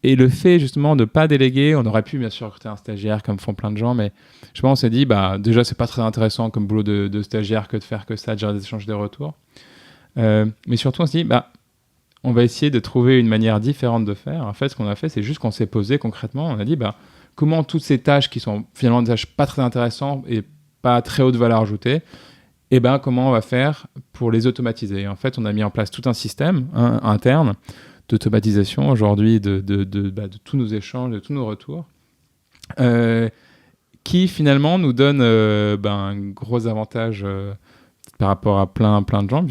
Et le fait justement de ne pas déléguer, on aurait pu bien sûr recruter un stagiaire comme font plein de gens, mais je pense qu'on s'est dit, déjà c'est pas très intéressant comme boulot de stagiaire que de faire que ça, de gérer des échanges, des retours. Mais surtout on s'est dit, on va essayer de trouver une manière différente de faire. En fait, ce qu'on a fait, c'est juste qu'on s'est posé concrètement, on a dit, comment toutes ces tâches qui sont finalement des tâches pas très intéressantes et pas très haute valeur ajoutée, comment on va faire pour les automatiser. Et en fait, on a mis en place tout un système interne d'automatisation aujourd'hui de tous nos échanges, de tous nos retours, qui finalement nous donne un gros avantage par rapport à plein de gens.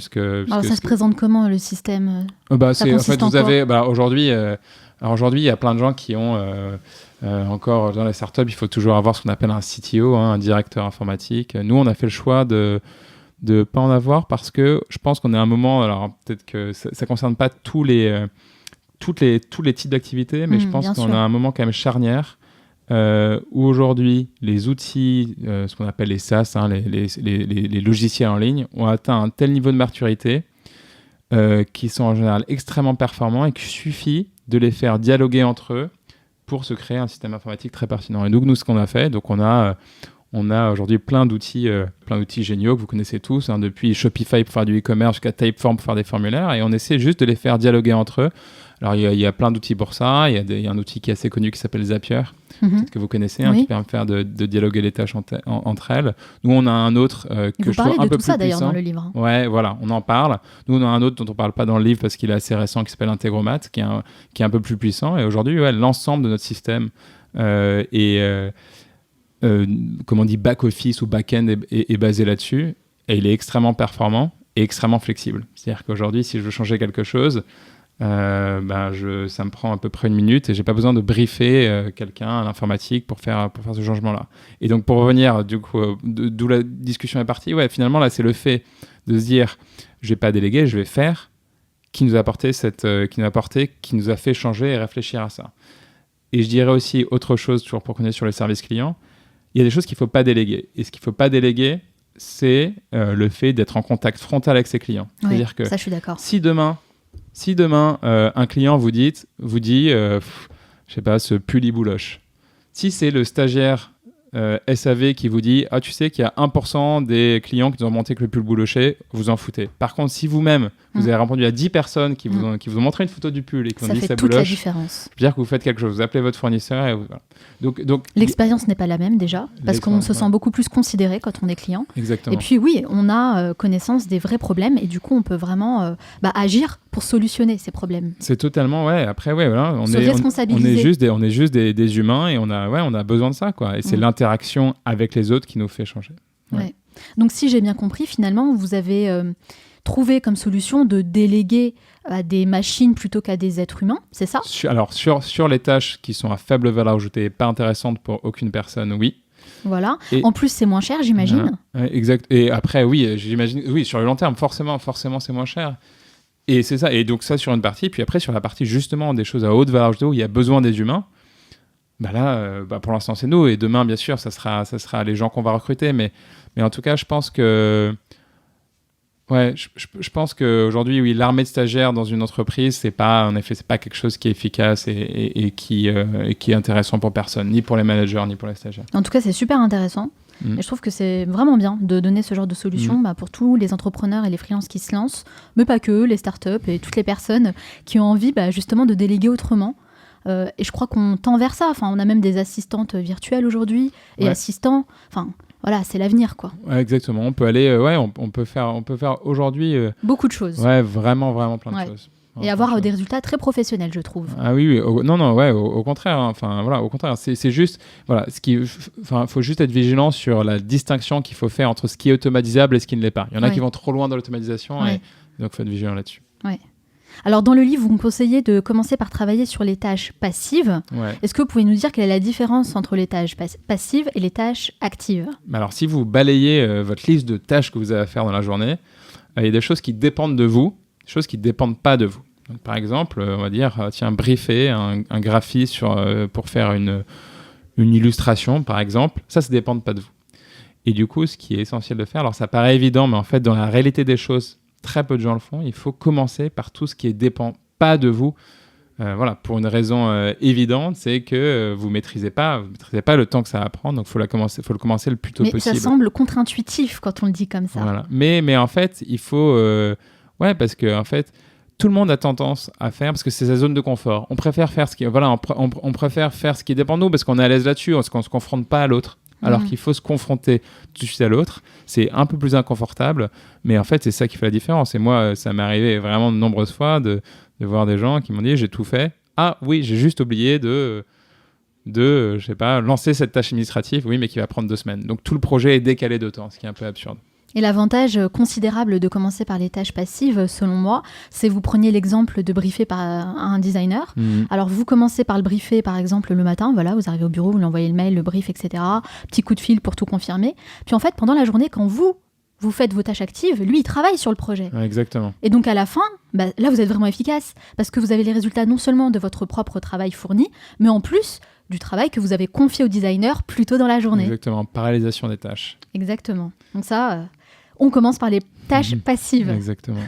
Alors ça se présente comment le système aujourd'hui, il y a plein de gens qui ont encore dans la startup, il faut toujours avoir ce qu'on appelle un CTO, un directeur informatique. Nous, on a fait le choix de pas en avoir parce que je pense qu'on est à un moment, alors peut-être que ça concerne pas tous les types d'activités, mais je pense qu'on a un moment quand même charnière où aujourd'hui les outils, ce qu'on appelle les SaaS, les logiciels en ligne, ont atteint un tel niveau de maturité qui sont en général extrêmement performants et qu'il suffit de les faire dialoguer entre eux pour se créer un système informatique très pertinent. Et donc nous, ce qu'on a fait, on a aujourd'hui plein d'outils géniaux que vous connaissez tous, depuis Shopify pour faire du e-commerce jusqu'à Typeform pour faire des formulaires, et on essaie juste de les faire dialoguer entre eux. Alors il y a plein d'outils pour ça, il y a un outil qui est assez connu qui s'appelle Zapier, peut-être que vous connaissez, qui permet de faire de dialoguer les tâches entre elles. Nous on a un autre que je trouve un peu plus puissant. Vous parlez de tout ça d'ailleurs dans le livre. Ouais, voilà, on en parle. Nous on a un autre dont on ne parle pas dans le livre parce qu'il est assez récent, qui s'appelle Integromat, qui est un peu plus puissant, et aujourd'hui l'ensemble de notre système comme on dit back-office ou back-end est basé là-dessus, et il est extrêmement performant et extrêmement flexible. C'est-à-dire qu'aujourd'hui, si je veux changer quelque chose, ça me prend à peu près 1 minute et j'ai pas besoin de briefer quelqu'un à l'informatique pour faire ce changement-là. Et donc pour revenir, du coup, d'où la discussion est partie, finalement là, c'est le fait de se dire, je vais pas déléguer, je vais faire, qui nous a fait changer et réfléchir à ça. Et je dirais aussi autre chose, toujours pour connaître sur les services clients, il y a des choses qu'il ne faut pas déléguer. Et ce qu'il ne faut pas déléguer, c'est le fait d'être en contact frontal avec ses clients. C'est-à-dire que ça, je suis d'accord. Si demain un client vous dit je sais pas, ce pulibouloche. Si c'est le stagiaire SAV qui vous dit « Ah, tu sais qu'il y a 1% des clients qui nous ont montré que le pull bouloché, vous en foutez. » Par contre, si vous-même, vous avez répondu à 10 personnes qui vous ont montré une photo du pull et qui ont dit « Ça fait toute la bouloche », différence. ça veut dire que vous faites quelque chose. Vous appelez votre fournisseur et voilà. Donc, l'expérience n'est pas la même déjà, parce qu'on se sent beaucoup plus considéré quand on est client. Exactement. Et puis oui, on a connaissance des vrais problèmes et du coup, on peut vraiment agir pour solutionner ces problèmes. C'est totalement, ouais. Après, ouais, voilà, on se est responsabiliser. On est juste des humains et on a besoin de ça, quoi. Et c'est l'interaction avec les autres qui nous fait changer. Ouais. Donc, si j'ai bien compris, finalement, vous avez trouvé comme solution de déléguer à des machines plutôt qu'à des êtres humains, c'est ça ? Alors, sur les tâches qui sont à faible valeur ajoutée et pas intéressantes pour aucune personne, oui. Voilà. En plus, c'est moins cher, j'imagine. Voilà. Exact. Et après, oui, j'imagine, oui, sur le long terme, forcément, c'est moins cher. Et c'est ça. Et donc, ça sur une partie. Puis après, sur la partie, justement, des choses à haute valeur ajoutée où il y a besoin des humains, bah là, pour l'instant, c'est nous. Et demain, bien sûr, ça sera les gens qu'on va recruter. Mais en tout cas, je pense que... Ouais, je pense qu'aujourd'hui, oui, l'armée de stagiaires dans une entreprise, c'est pas quelque chose qui est efficace et qui est intéressant pour personne, ni pour les managers, ni pour les stagiaires. En tout cas, c'est super intéressant. Et je trouve que c'est vraiment bien de donner ce genre de solution pour tous les entrepreneurs et les freelances qui se lancent, mais pas que, les startups et toutes les personnes qui ont envie justement de déléguer autrement. Et je crois qu'on tend vers ça. Enfin, on a même des assistantes virtuelles aujourd'hui et assistants. Enfin, voilà, c'est l'avenir, quoi. Ouais, exactement. On peut aller, on peut faire aujourd'hui beaucoup de choses. Ouais, vraiment, vraiment plein de choses. Et avoir des résultats très professionnels, je trouve. Ah oui. Au contraire. Hein. Enfin, voilà, au contraire. C'est juste, voilà, faut juste être vigilant sur la distinction qu'il faut faire entre ce qui est automatisable et ce qui ne l'est pas. Il y en a qui vont trop loin dans l'automatisation, et donc il faut être vigilant là-dessus. Ouais. Alors, dans le livre, vous me conseillez de commencer par travailler sur les tâches passives. Ouais. Est-ce que vous pouvez nous dire quelle est la différence entre les tâches passives et les tâches actives ? Alors, si vous balayez votre liste de tâches que vous avez à faire dans la journée, il y a des choses qui dépendent de vous, des choses qui ne dépendent pas de vous. Donc, par exemple, on va dire, briefer un graphiste pour faire une illustration, par exemple. Ça ne dépend pas de vous. Et du coup, ce qui est essentiel de faire, alors ça paraît évident, mais en fait, dans la réalité des choses, très peu de gens le font. Il faut commencer par tout ce qui ne dépend pas de vous. Voilà, pour une raison évidente, c'est que vous ne maîtrisez pas le temps que ça va prendre. Donc, faut le commencer le plus tôt possible. Mais ça semble contre-intuitif quand on le dit comme ça. Voilà. Mais en fait, il faut... parce que en fait, tout le monde a tendance à faire, parce que c'est sa zone de confort. On préfère faire on préfère faire ce qui dépend de nous parce qu'on est à l'aise là-dessus, parce qu'on ne se confronte pas à l'autre. Alors qu'il faut se confronter tout de suite à l'autre. C'est un peu plus inconfortable, mais en fait, c'est ça qui fait la différence. Et moi, ça m'est arrivé vraiment de nombreuses fois de voir des gens qui m'ont dit « j'ai tout fait. Ah oui, j'ai juste oublié de je sais pas, lancer cette tâche administrative, oui, mais qui va prendre 2 semaines. » Donc tout le projet est décalé de temps, ce qui est un peu absurde. Et l'avantage considérable de commencer par les tâches passives, selon moi, c'est vous preniez l'exemple de briefer par un designer. Alors, vous commencez par le briefer, par exemple, le matin. Voilà, vous arrivez au bureau, vous lui envoyez le mail, le brief, etc. Petit coup de fil pour tout confirmer. Puis, en fait, pendant la journée, quand vous faites vos tâches actives, lui, il travaille sur le projet. Ouais, exactement. Et donc, à la fin, là, vous êtes vraiment efficace parce que vous avez les résultats non seulement de votre propre travail fourni, mais en plus du travail que vous avez confié au designer plus tôt dans la journée. Exactement, parallélisation des tâches. Exactement. Donc ça... on commence par les tâches passives. Exactement.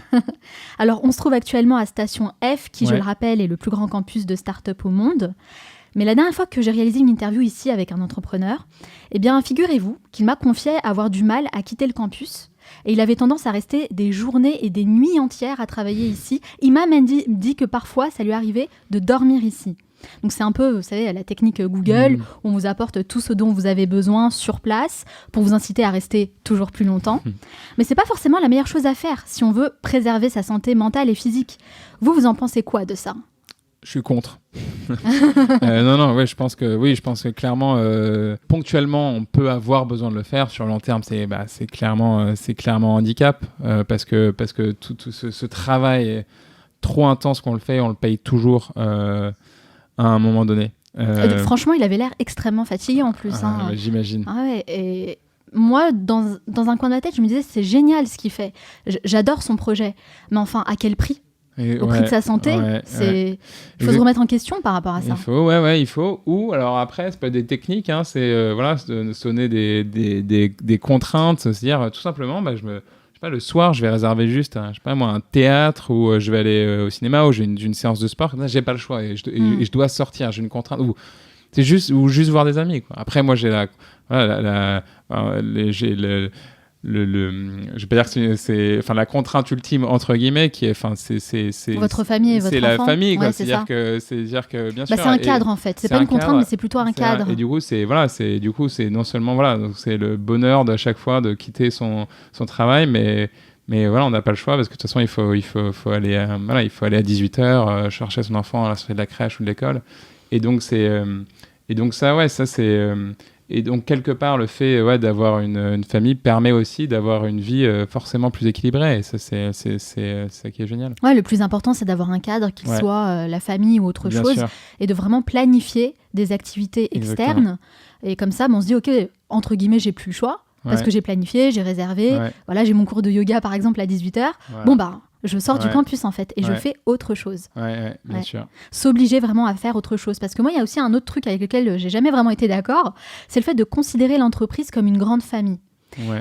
Alors, on se trouve actuellement à Station F, qui, je le rappelle, est le plus grand campus de start-up au monde. Mais la dernière fois que j'ai réalisé une interview ici avec un entrepreneur, eh bien, figurez-vous qu'il m'a confié avoir du mal à quitter le campus. Et il avait tendance à rester des journées et des nuits entières à travailler ici. Il m'a même dit que parfois, ça lui arrivait de dormir ici. Donc c'est un peu, vous savez, la technique Google, où on vous apporte tout ce dont vous avez besoin sur place pour vous inciter à rester toujours plus longtemps. Mais c'est pas forcément la meilleure chose à faire si on veut préserver sa santé mentale et physique. Vous en pensez quoi de ça ? Je suis contre. Je pense que clairement, ponctuellement, on peut avoir besoin de le faire. Sur le long terme, c'est clairement un handicap parce que tout ce travail trop intense qu'on le fait, on le paye toujours à un moment donné. Franchement, il avait l'air extrêmement fatigué en plus. J'imagine. Ah ouais, et moi, dans un coin de ma tête, je me disais, c'est génial ce qu'il fait. J'adore son projet. Mais enfin, à quel prix ? Au prix de sa santé, il faut se remettre en question par rapport à ça. Il faut. Ou alors après, c'est pas des techniques, c'est de se donner des contraintes, c'est-à-dire tout simplement, je sais pas, le soir, je vais réserver juste un théâtre ou je vais aller au cinéma ou j'ai une séance de sport. Là, j'ai pas le choix et je dois sortir. J'ai une contrainte. Ou juste voir des amis, quoi. Après, moi, j'ai j'ai je vais pas dire que c'est la contrainte ultime entre guillemets qui est c'est votre famille et votre enfant. C'est la famille, quoi. Ouais, c'est-à-dire que bien sûr. C'est un cadre en fait. C'est pas une contrainte, mais c'est plutôt un cadre. Et du coup, c'est non seulement donc c'est le bonheur de chaque fois de quitter son travail, mais voilà, on n'a pas le choix parce que de toute façon, il faut aller à 18h chercher son enfant à la sortie de la crèche ou de l'école. Et donc et donc, quelque part, le fait d'avoir une famille permet aussi d'avoir une vie forcément plus équilibrée. Et ça, c'est ça qui est génial. Ouais, le plus important, c'est d'avoir un cadre, qu'il soit la famille ou autre Bien chose, sûr. Et de vraiment planifier des activités externes. Exactement. Et comme ça, on se dit, OK, entre guillemets, j'ai plus le choix, parce que j'ai planifié, j'ai réservé. Voilà, j'ai mon cours de yoga, par exemple, à 18h. Bon, je sors du campus, en fait, et je fais autre chose. Bien sûr. S'obliger vraiment à faire autre chose. Parce que moi, il y a aussi un autre truc avec lequel j'ai jamais vraiment été d'accord, c'est le fait de considérer l'entreprise comme une grande famille.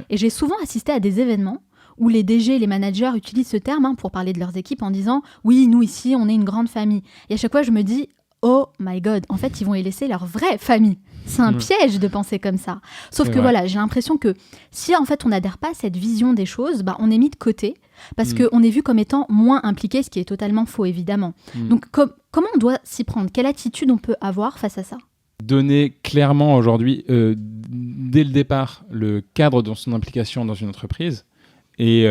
Et j'ai souvent assisté à des événements où les DG, les managers utilisent ce terme pour parler de leurs équipes en disant « Oui, nous, ici, on est une grande famille ». Et à chaque fois, je me dis « Oh my God !» En fait, ils vont y laisser leur vraie famille. C'est un piège de penser comme ça. Sauf que voilà, j'ai l'impression que si en fait on n'adhère pas à cette vision des choses, on est mis de côté parce qu'on est vu comme étant moins impliqué, ce qui est totalement faux évidemment. Donc comment on doit s'y prendre ? Quelle attitude on peut avoir face à ça ? Donner clairement aujourd'hui, dès le départ, le cadre de son implication dans une entreprise et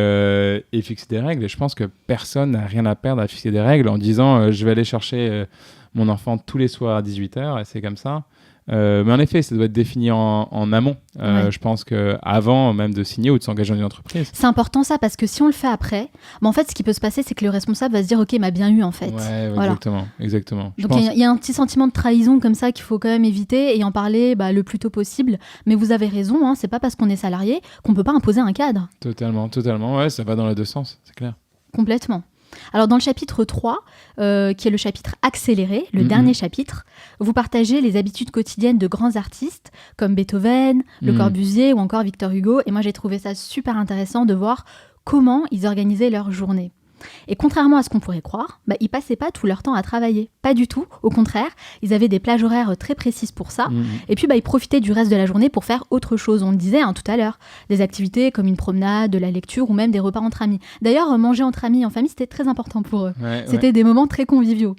fixer des règles. Et je pense que personne n'a rien à perdre à fixer des règles en disant je vais aller chercher mon enfant tous les soirs à 18h et c'est comme ça. Mais en effet, ça doit être défini en amont. Je pense qu'avant même de signer ou de s'engager dans une entreprise. C'est important ça, parce que si on le fait après, en fait, ce qui peut se passer, c'est que le responsable va se dire « Ok, il m'a bien eu en fait ». Voilà. Exactement. Donc il y a un petit sentiment de trahison comme ça qu'il faut quand même éviter et en parler le plus tôt possible. Mais vous avez raison, c'est pas parce qu'on est salarié qu'on peut pas imposer un cadre. Totalement. Ouais, ça va dans les deux sens, c'est clair. Complètement. Alors dans le chapitre 3, qui est le chapitre accéléré, le dernier chapitre, vous partagez les habitudes quotidiennes de grands artistes comme Beethoven, Le Corbusier ou encore Victor Hugo. Et moi j'ai trouvé ça super intéressant de voir comment ils organisaient leur journée. Et contrairement à ce qu'on pourrait croire, ils passaient pas tout leur temps à travailler. Pas du tout. Au contraire, ils avaient des plages horaires très précises pour ça. Et puis, ils profitaient du reste de la journée pour faire autre chose. On le disait tout à l'heure. Des activités comme une promenade, de la lecture ou même des repas entre amis. D'ailleurs, manger entre amis en famille, c'était très important pour eux. C'était des moments très conviviaux.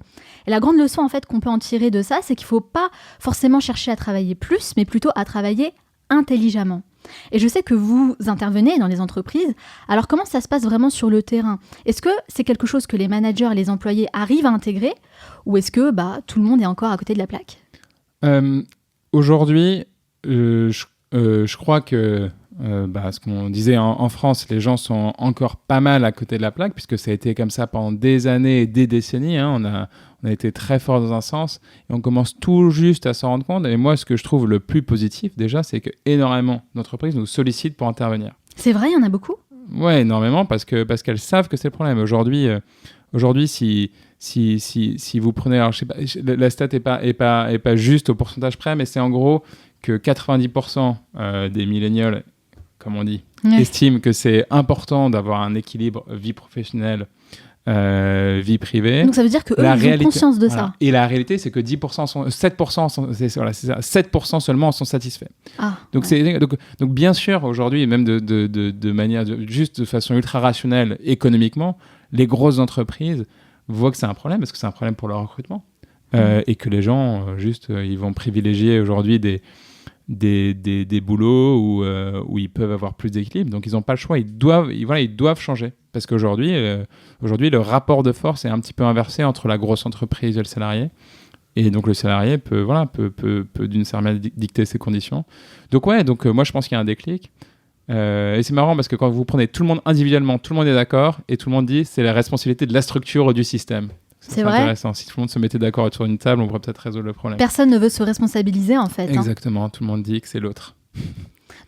Et la grande leçon, en fait, qu'on peut en tirer de ça, c'est qu'il faut pas forcément chercher à travailler plus, mais plutôt à travailler intelligemment. Et je sais que vous intervenez dans les entreprises. Alors, comment ça se passe vraiment sur le terrain ? Est-ce que c'est quelque chose que les managers et les employés arrivent à intégrer ? Ou est-ce que tout le monde est encore à côté de la plaque ? Aujourd'hui, je crois que ce qu'on disait en France, les gens sont encore pas mal à côté de la plaque, puisque ça a été comme ça pendant des années et des décennies. On a été très fort dans un sens et on commence tout juste à s'en rendre compte. Et moi, ce que je trouve le plus positif déjà, c'est qu'énormément d'entreprises nous sollicitent pour intervenir. C'est vrai, il y en a beaucoup ? Ouais, énormément, parce qu'elles savent que c'est le problème. Aujourd'hui, si vous prenez, alors je sais pas, la stat est pas juste au pourcentage près, mais c'est en gros que 90% des millennials, comme on dit, estiment que c'est important d'avoir un équilibre vie professionnelle, vie privée. Donc ça veut dire qu'eux, ils ont conscience de ça. Et la réalité, c'est que 7% seulement en sont satisfaits. Donc bien sûr, aujourd'hui, même de manière juste de façon ultra rationnelle économiquement, les grosses entreprises voient que c'est un problème, parce que c'est un problème pour leur recrutement. Et que les gens, ils vont privilégier aujourd'hui des boulots où ils peuvent avoir plus d'équilibre. Donc, ils n'ont pas le choix. Ils doivent changer. Parce qu'aujourd'hui, le rapport de force est un petit peu inversé entre la grosse entreprise et le salarié. Et donc, le salarié peut d'une certaine manière dicter ses conditions. Donc, moi, je pense qu'il y a un déclic. Et c'est marrant parce que quand vous prenez tout le monde individuellement, tout le monde est d'accord et tout le monde dit c'est la responsabilité de la structure ou du système. C'est vrai. Intéressant. Si tout le monde se mettait d'accord autour d'une table, on pourrait peut-être résoudre le problème. Personne ne veut se responsabiliser en fait. Exactement, tout le monde dit que c'est l'autre.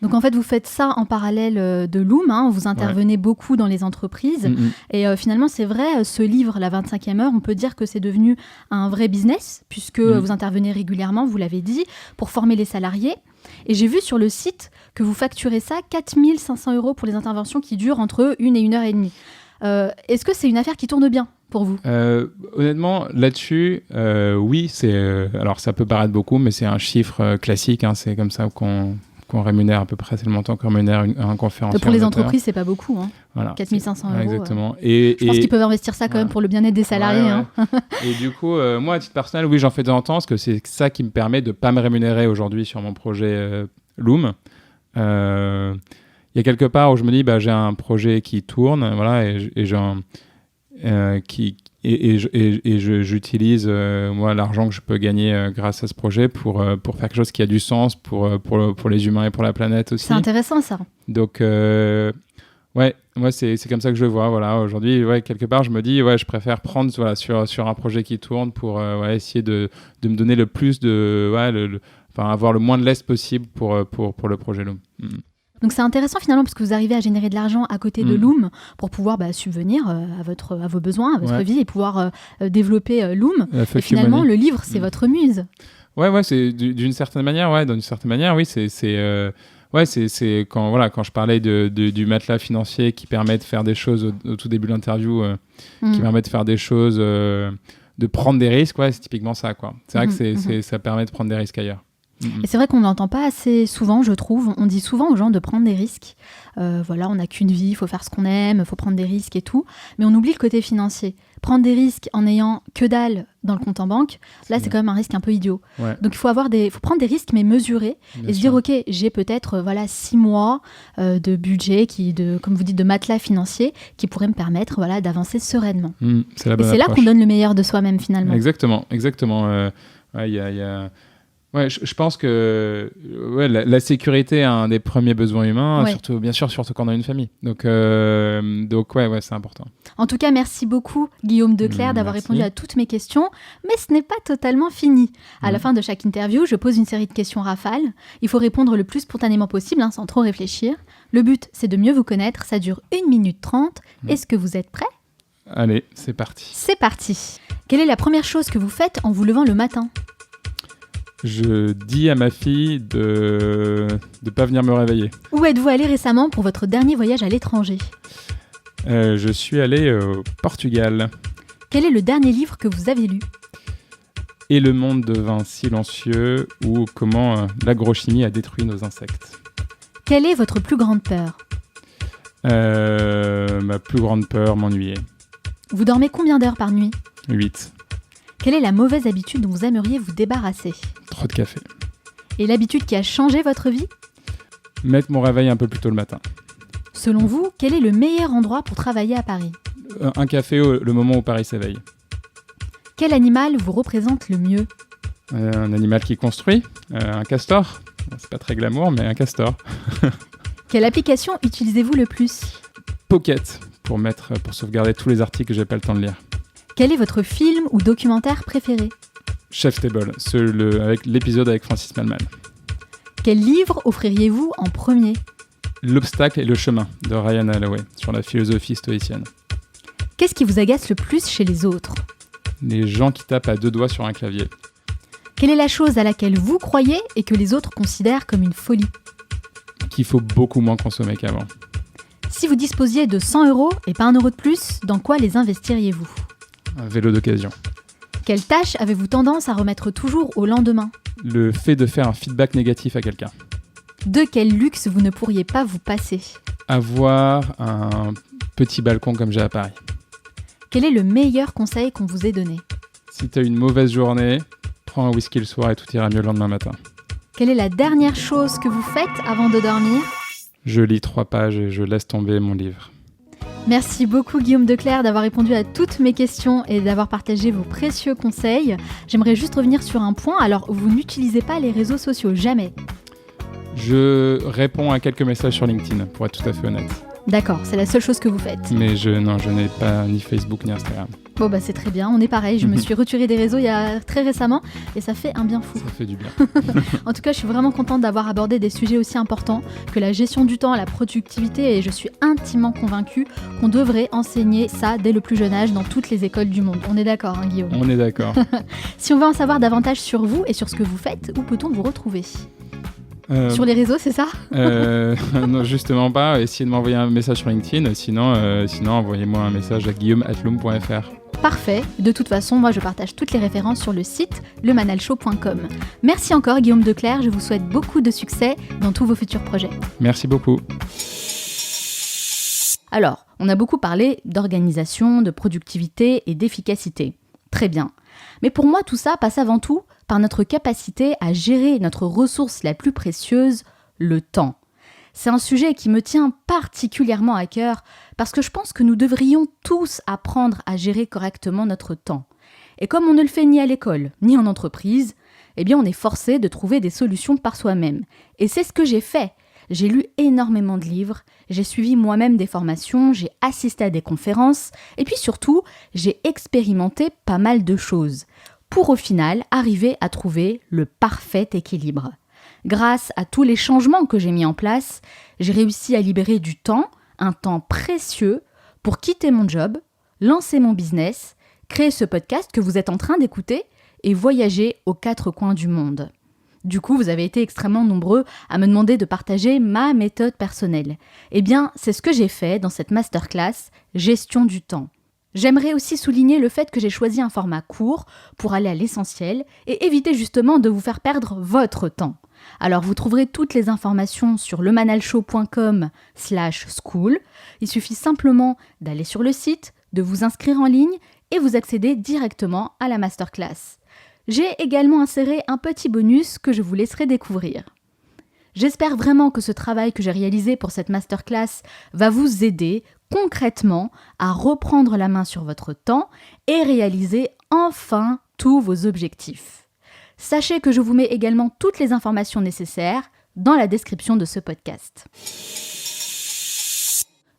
Donc en fait, vous faites ça en parallèle de Loom, vous intervenez beaucoup dans les entreprises. Et finalement, c'est vrai, ce livre, La 25e heure, on peut dire que c'est devenu un vrai business, puisque vous intervenez régulièrement, vous l'avez dit, pour former les salariés. Et j'ai vu sur le site que vous facturez ça 4 500 € pour les interventions qui durent entre 1 et 1 heure et demie. Est-ce que c'est une affaire qui tourne bien pour vous ? Honnêtement, là-dessus, oui. Alors, ça peut paraître beaucoup, mais c'est un chiffre classique. Hein, c'est comme ça qu'on rémunère à peu près, c'est le montant qu'on rémunère un conférencier. Pour les entreprises, c'est pas beaucoup. Hein. Voilà, 4 500 €. Exactement. Je pense qu'ils peuvent investir ça quand même pour le bien-être des salariés. Ouais. Hein. Et du coup, moi, à titre personnel, oui, j'en fais de temps en temps, parce que c'est ça qui me permet de ne pas me rémunérer aujourd'hui sur mon projet Loom. Il y a quelque part où je me dis, j'ai un projet qui tourne, voilà, et j'utilise moi l'argent que je peux gagner grâce à ce projet pour faire quelque chose qui a du sens pour les humains et pour la planète aussi. C'est intéressant ça. Donc ouais, moi c'est comme ça que je le vois. Voilà, aujourd'hui, quelque part je me dis je préfère prendre sur un projet qui tourne pour essayer de me donner le plus avoir le moins de lest possible pour le projet Loom. Donc c'est intéressant finalement parce que vous arrivez à générer de l'argent à côté de Loom pour pouvoir subvenir à vos besoins, à votre vie et pouvoir développer Loom. Et finalement, le livre, c'est votre muse. Ouais, c'est d'une certaine manière, oui, c'est quand je parlais du matelas financier qui permet de faire des choses au tout début de l'interview, qui permet de faire des choses, de prendre des risques, c'est typiquement ça, quoi. C'est vrai que ça permet de prendre des risques ailleurs. Et c'est vrai qu'on n'entend pas assez souvent, je trouve. On dit souvent aux gens de prendre des risques. On n'a qu'une vie, il faut faire ce qu'on aime, il faut prendre des risques et tout. Mais on oublie le côté financier. Prendre des risques en n'ayant que dalle dans le compte en banque, c'est quand même un risque un peu idiot. Ouais. Donc il faut prendre des risques, mais mesurés. Bien sûr. Se dire, OK, j'ai peut-être 6 mois de budget, comme vous dites, de matelas financier, qui pourrait me permettre d'avancer sereinement. C'est la bonne et c'est approche. là qu'on donne le meilleur de soi-même, finalement. Exactement. Je pense que la sécurité est un des premiers besoins humains, surtout quand on a une famille. Donc c'est important. En tout cas, merci beaucoup Guillaume Declercq d'avoir répondu à toutes mes questions. Mais ce n'est pas totalement fini. À la fin de chaque interview, je pose une série de questions rafales. Il faut répondre le plus spontanément possible, sans trop réfléchir. Le but, c'est de mieux vous connaître. Ça dure 1 minute 30. Est-ce que vous êtes prêts ? Allez, c'est parti. C'est parti. Quelle est la première chose que vous faites en vous levant le matin ? Je dis à ma fille de ne pas venir me réveiller. Où êtes-vous allé récemment pour votre dernier voyage à l'étranger ? Je suis allé au Portugal. Quel est le dernier livre que vous avez lu ? Et le monde devint silencieux, ou comment l'agrochimie a détruit nos insectes. Quelle est votre plus grande peur ? Ma plus grande peur, m'ennuyer. Vous dormez combien d'heures par nuit ? 8. Quelle est la mauvaise habitude dont vous aimeriez vous débarrasser ? Trop de café. Et l'habitude qui a changé votre vie ? Mettre mon réveil un peu plus tôt le matin. Selon vous, quel est le meilleur endroit pour travailler à Paris ? Un café le moment où Paris s'éveille. Quel animal vous représente le mieux ? Un animal qui construit, un castor. C'est pas très glamour, mais un castor. Quelle application utilisez-vous le plus ? Pocket, pour sauvegarder tous les articles que j'ai pas le temps de lire. Quel est votre film ou documentaire préféré ? Chef's Table, avec l'épisode avec Francis Malman. Quel livre offririez-vous en premier ? L'obstacle et le chemin, de Ryan Holloway, sur la philosophie stoïcienne. Qu'est-ce qui vous agace le plus chez les autres ? Les gens qui tapent à 2 doigts sur un clavier. Quelle est la chose à laquelle vous croyez et que les autres considèrent comme une folie ? Qu'il faut beaucoup moins consommer qu'avant. Si vous disposiez de 100 € et pas 1 € de plus, dans quoi les investiriez-vous ? Un vélo d'occasion. Quelle tâche avez-vous tendance à remettre toujours au lendemain ? Le fait de faire un feedback négatif à quelqu'un. De quel luxe vous ne pourriez pas vous passer ? Avoir un petit balcon comme j'ai à Paris. Quel est le meilleur conseil qu'on vous ait donné ? Si tu as une mauvaise journée, prends un whisky le soir et tout ira mieux le lendemain matin. Quelle est la dernière chose que vous faites avant de dormir ? Je lis 3 pages et je laisse tomber mon livre. Merci beaucoup Guillaume Declercq d'avoir répondu à toutes mes questions et d'avoir partagé vos précieux conseils. J'aimerais juste revenir sur un point. Alors, vous n'utilisez pas les réseaux sociaux, jamais ? Je réponds à quelques messages sur LinkedIn, pour être tout à fait honnête. D'accord, c'est la seule chose que vous faites. Mais je n'ai pas ni Facebook ni Instagram. Bon c'est très bien, on est pareil. Je me suis retirée des réseaux il y a très récemment et ça fait un bien fou. Ça fait du bien. En tout cas, je suis vraiment contente d'avoir abordé des sujets aussi importants que la gestion du temps, la productivité, et je suis intimement convaincue qu'on devrait enseigner ça dès le plus jeune âge dans toutes les écoles du monde. On est d'accord, hein, Guillaume ? On est d'accord. Si on veut en savoir davantage sur vous et sur ce que vous faites, où peut-on vous retrouver ? Sur les réseaux, c'est ça? Non, justement pas. Essayez de m'envoyer un message sur LinkedIn. Sinon envoyez-moi un message à guillaume@loom.fr. Parfait. De toute façon, moi, je partage toutes les références sur le site lemanalshow.com. Merci encore, Guillaume Declercq. Je vous souhaite beaucoup de succès dans tous vos futurs projets. Merci beaucoup. Alors, on a beaucoup parlé d'organisation, de productivité et d'efficacité. Très bien. Mais pour moi, tout ça passe avant tout par notre capacité à gérer notre ressource la plus précieuse, le temps. C'est un sujet qui me tient particulièrement à cœur parce que je pense que nous devrions tous apprendre à gérer correctement notre temps. Et comme on ne le fait ni à l'école, ni en entreprise, eh bien on est forcé de trouver des solutions par soi-même. Et c'est ce que j'ai fait. J'ai lu énormément de livres, j'ai suivi moi-même des formations, j'ai assisté à des conférences, et puis surtout, j'ai expérimenté pas mal de choses, pour au final arriver à trouver le parfait équilibre. Grâce à tous les changements que j'ai mis en place, j'ai réussi à libérer du temps, un temps précieux, pour quitter mon job, lancer mon business, créer ce podcast que vous êtes en train d'écouter et voyager aux 4 coins du monde. Du coup, vous avez été extrêmement nombreux à me demander de partager ma méthode personnelle. Eh bien, c'est ce que j'ai fait dans cette masterclass Gestion du temps. J'aimerais aussi souligner le fait que j'ai choisi un format court pour aller à l'essentiel et éviter justement de vous faire perdre votre temps. Alors, vous trouverez toutes les informations sur lemanalshow.com/school. Il suffit simplement d'aller sur le site, de vous inscrire en ligne et vous accéder directement à la masterclass. J'ai également inséré un petit bonus que je vous laisserai découvrir. J'espère vraiment que ce travail que j'ai réalisé pour cette masterclass va vous aider concrètement à reprendre la main sur votre temps et réaliser enfin tous vos objectifs. Sachez que je vous mets également toutes les informations nécessaires dans la description de ce podcast.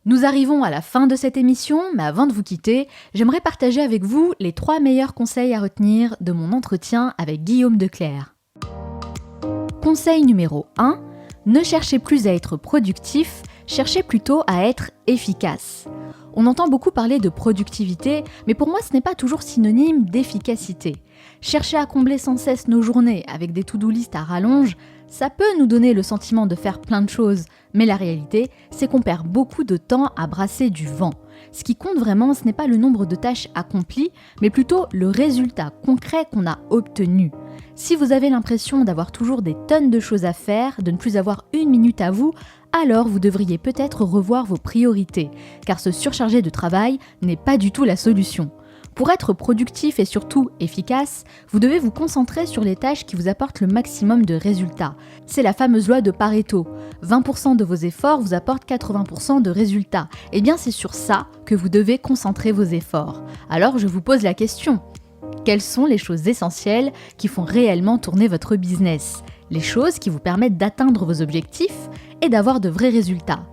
Nous arrivons à la fin de cette émission, mais avant de vous quitter, j'aimerais partager avec vous les 3 meilleurs conseils à retenir de mon entretien avec Guillaume Declercq. Conseil numéro 1, ne cherchez plus à être productif, cherchez plutôt à être efficace. On entend beaucoup parler de productivité, mais pour moi ce n'est pas toujours synonyme d'efficacité. Chercher à combler sans cesse nos journées avec des to-do list à rallonge, ça peut nous donner le sentiment de faire plein de choses, mais la réalité, c'est qu'on perd beaucoup de temps à brasser du vent. Ce qui compte vraiment, ce n'est pas le nombre de tâches accomplies, mais plutôt le résultat concret qu'on a obtenu. Si vous avez l'impression d'avoir toujours des tonnes de choses à faire, de ne plus avoir une minute à vous, alors vous devriez peut-être revoir vos priorités, car se surcharger de travail n'est pas du tout la solution. Pour être productif et surtout efficace, vous devez vous concentrer sur les tâches qui vous apportent le maximum de résultats. C'est la fameuse loi de Pareto. 20% de vos efforts vous apportent 80% de résultats. Eh bien, c'est sur ça que vous devez concentrer vos efforts. Alors, je vous pose la question. Quelles sont les choses essentielles qui font réellement tourner votre business? Les choses qui vous permettent d'atteindre vos objectifs et d'avoir de vrais résultats.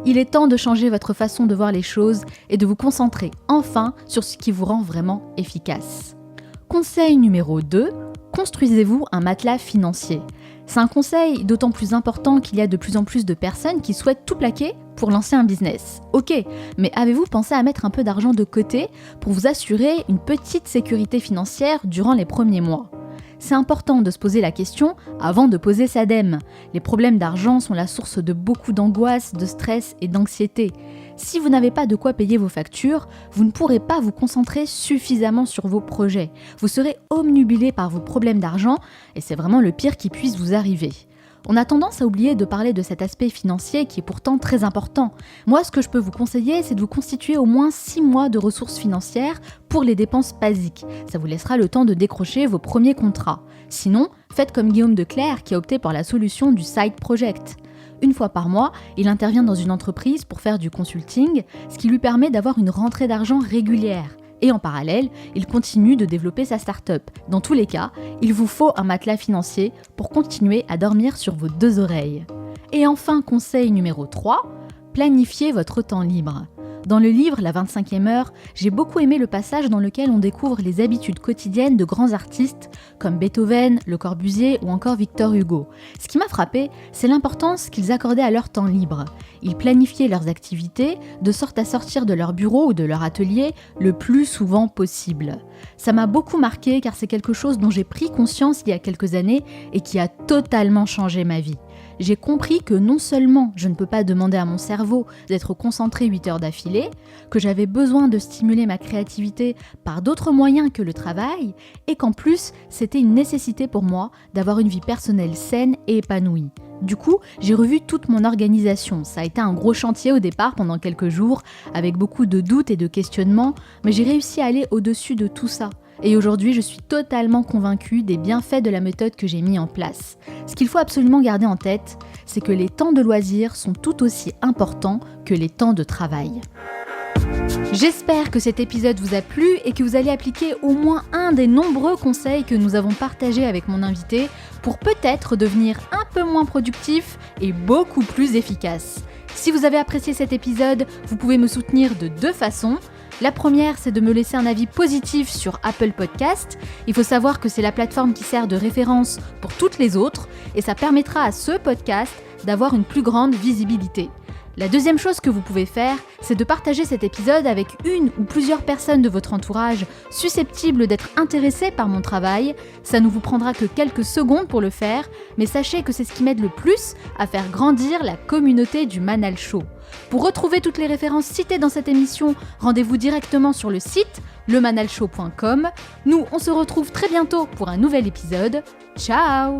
Il est temps de changer votre façon de voir les choses et de vous concentrer enfin sur ce qui vous rend vraiment efficace. Conseil numéro 2, construisez-vous un matelas financier. C'est un conseil d'autant plus important qu'il y a de plus en plus de personnes qui souhaitent tout plaquer pour lancer un business. Ok, mais avez-vous pensé à mettre un peu d'argent de côté pour vous assurer une petite sécurité financière durant les premiers mois ? C'est important de se poser la question avant de poser sa dème. Les problèmes d'argent sont la source de beaucoup d'angoisse, de stress et d'anxiété. Si vous n'avez pas de quoi payer vos factures, vous ne pourrez pas vous concentrer suffisamment sur vos projets. Vous serez obnubilé par vos problèmes d'argent et c'est vraiment le pire qui puisse vous arriver. On a tendance à oublier de parler de cet aspect financier qui est pourtant très important. Moi, ce que je peux vous conseiller, c'est de vous constituer au moins 6 mois de ressources financières pour les dépenses basiques. Ça vous laissera le temps de décrocher vos premiers contrats. Sinon, faites comme Guillaume Declercq qui a opté pour la solution du side project. Une fois par mois, il intervient dans une entreprise pour faire du consulting, ce qui lui permet d'avoir une rentrée d'argent régulière. Et en parallèle, il continue de développer sa start-up. Dans tous les cas, il vous faut un matelas financier pour continuer à dormir sur vos 2 oreilles. Et enfin, conseil numéro 3, planifiez votre temps libre. Dans le livre La 25e heure, j'ai beaucoup aimé le passage dans lequel on découvre les habitudes quotidiennes de grands artistes comme Beethoven, Le Corbusier ou encore Victor Hugo. Ce qui m'a frappé, c'est l'importance qu'ils accordaient à leur temps libre. Ils planifiaient leurs activités de sorte à sortir de leur bureau ou de leur atelier le plus souvent possible. Ça m'a beaucoup marqué car c'est quelque chose dont j'ai pris conscience il y a quelques années et qui a totalement changé ma vie. j'ai compris que non seulement je ne peux pas demander à mon cerveau d'être concentré 8 heures d'affilée, que j'avais besoin de stimuler ma créativité par d'autres moyens que le travail, et qu'en plus, c'était une nécessité pour moi d'avoir une vie personnelle saine et épanouie. Du coup, j'ai revu toute mon organisation. Ça a été un gros chantier au départ pendant quelques jours, avec beaucoup de doutes et de questionnements, mais j'ai réussi à aller au-dessus de tout ça. Et aujourd'hui, je suis totalement convaincue des bienfaits de la méthode que j'ai mis en place. Ce qu'il faut absolument garder en tête, c'est que les temps de loisirs sont tout aussi importants que les temps de travail. J'espère que cet épisode vous a plu et que vous allez appliquer au moins un des nombreux conseils que nous avons partagés avec mon invité pour peut-être devenir un peu moins productif et beaucoup plus efficace. Si vous avez apprécié cet épisode, vous pouvez me soutenir de 2 façons. La première, c'est de me laisser un avis positif sur Apple Podcast. Il faut savoir que c'est la plateforme qui sert de référence pour toutes les autres et ça permettra à ce podcast d'avoir une plus grande visibilité. La deuxième chose que vous pouvez faire, c'est de partager cet épisode avec une ou plusieurs personnes de votre entourage susceptibles d'être intéressées par mon travail. Ça ne vous prendra que quelques secondes pour le faire, mais sachez que c'est ce qui m'aide le plus à faire grandir la communauté du Manal Show. Pour retrouver toutes les références citées dans cette émission, rendez-vous directement sur le site lemanalshow.com. Nous, on se retrouve très bientôt pour un nouvel épisode. Ciao!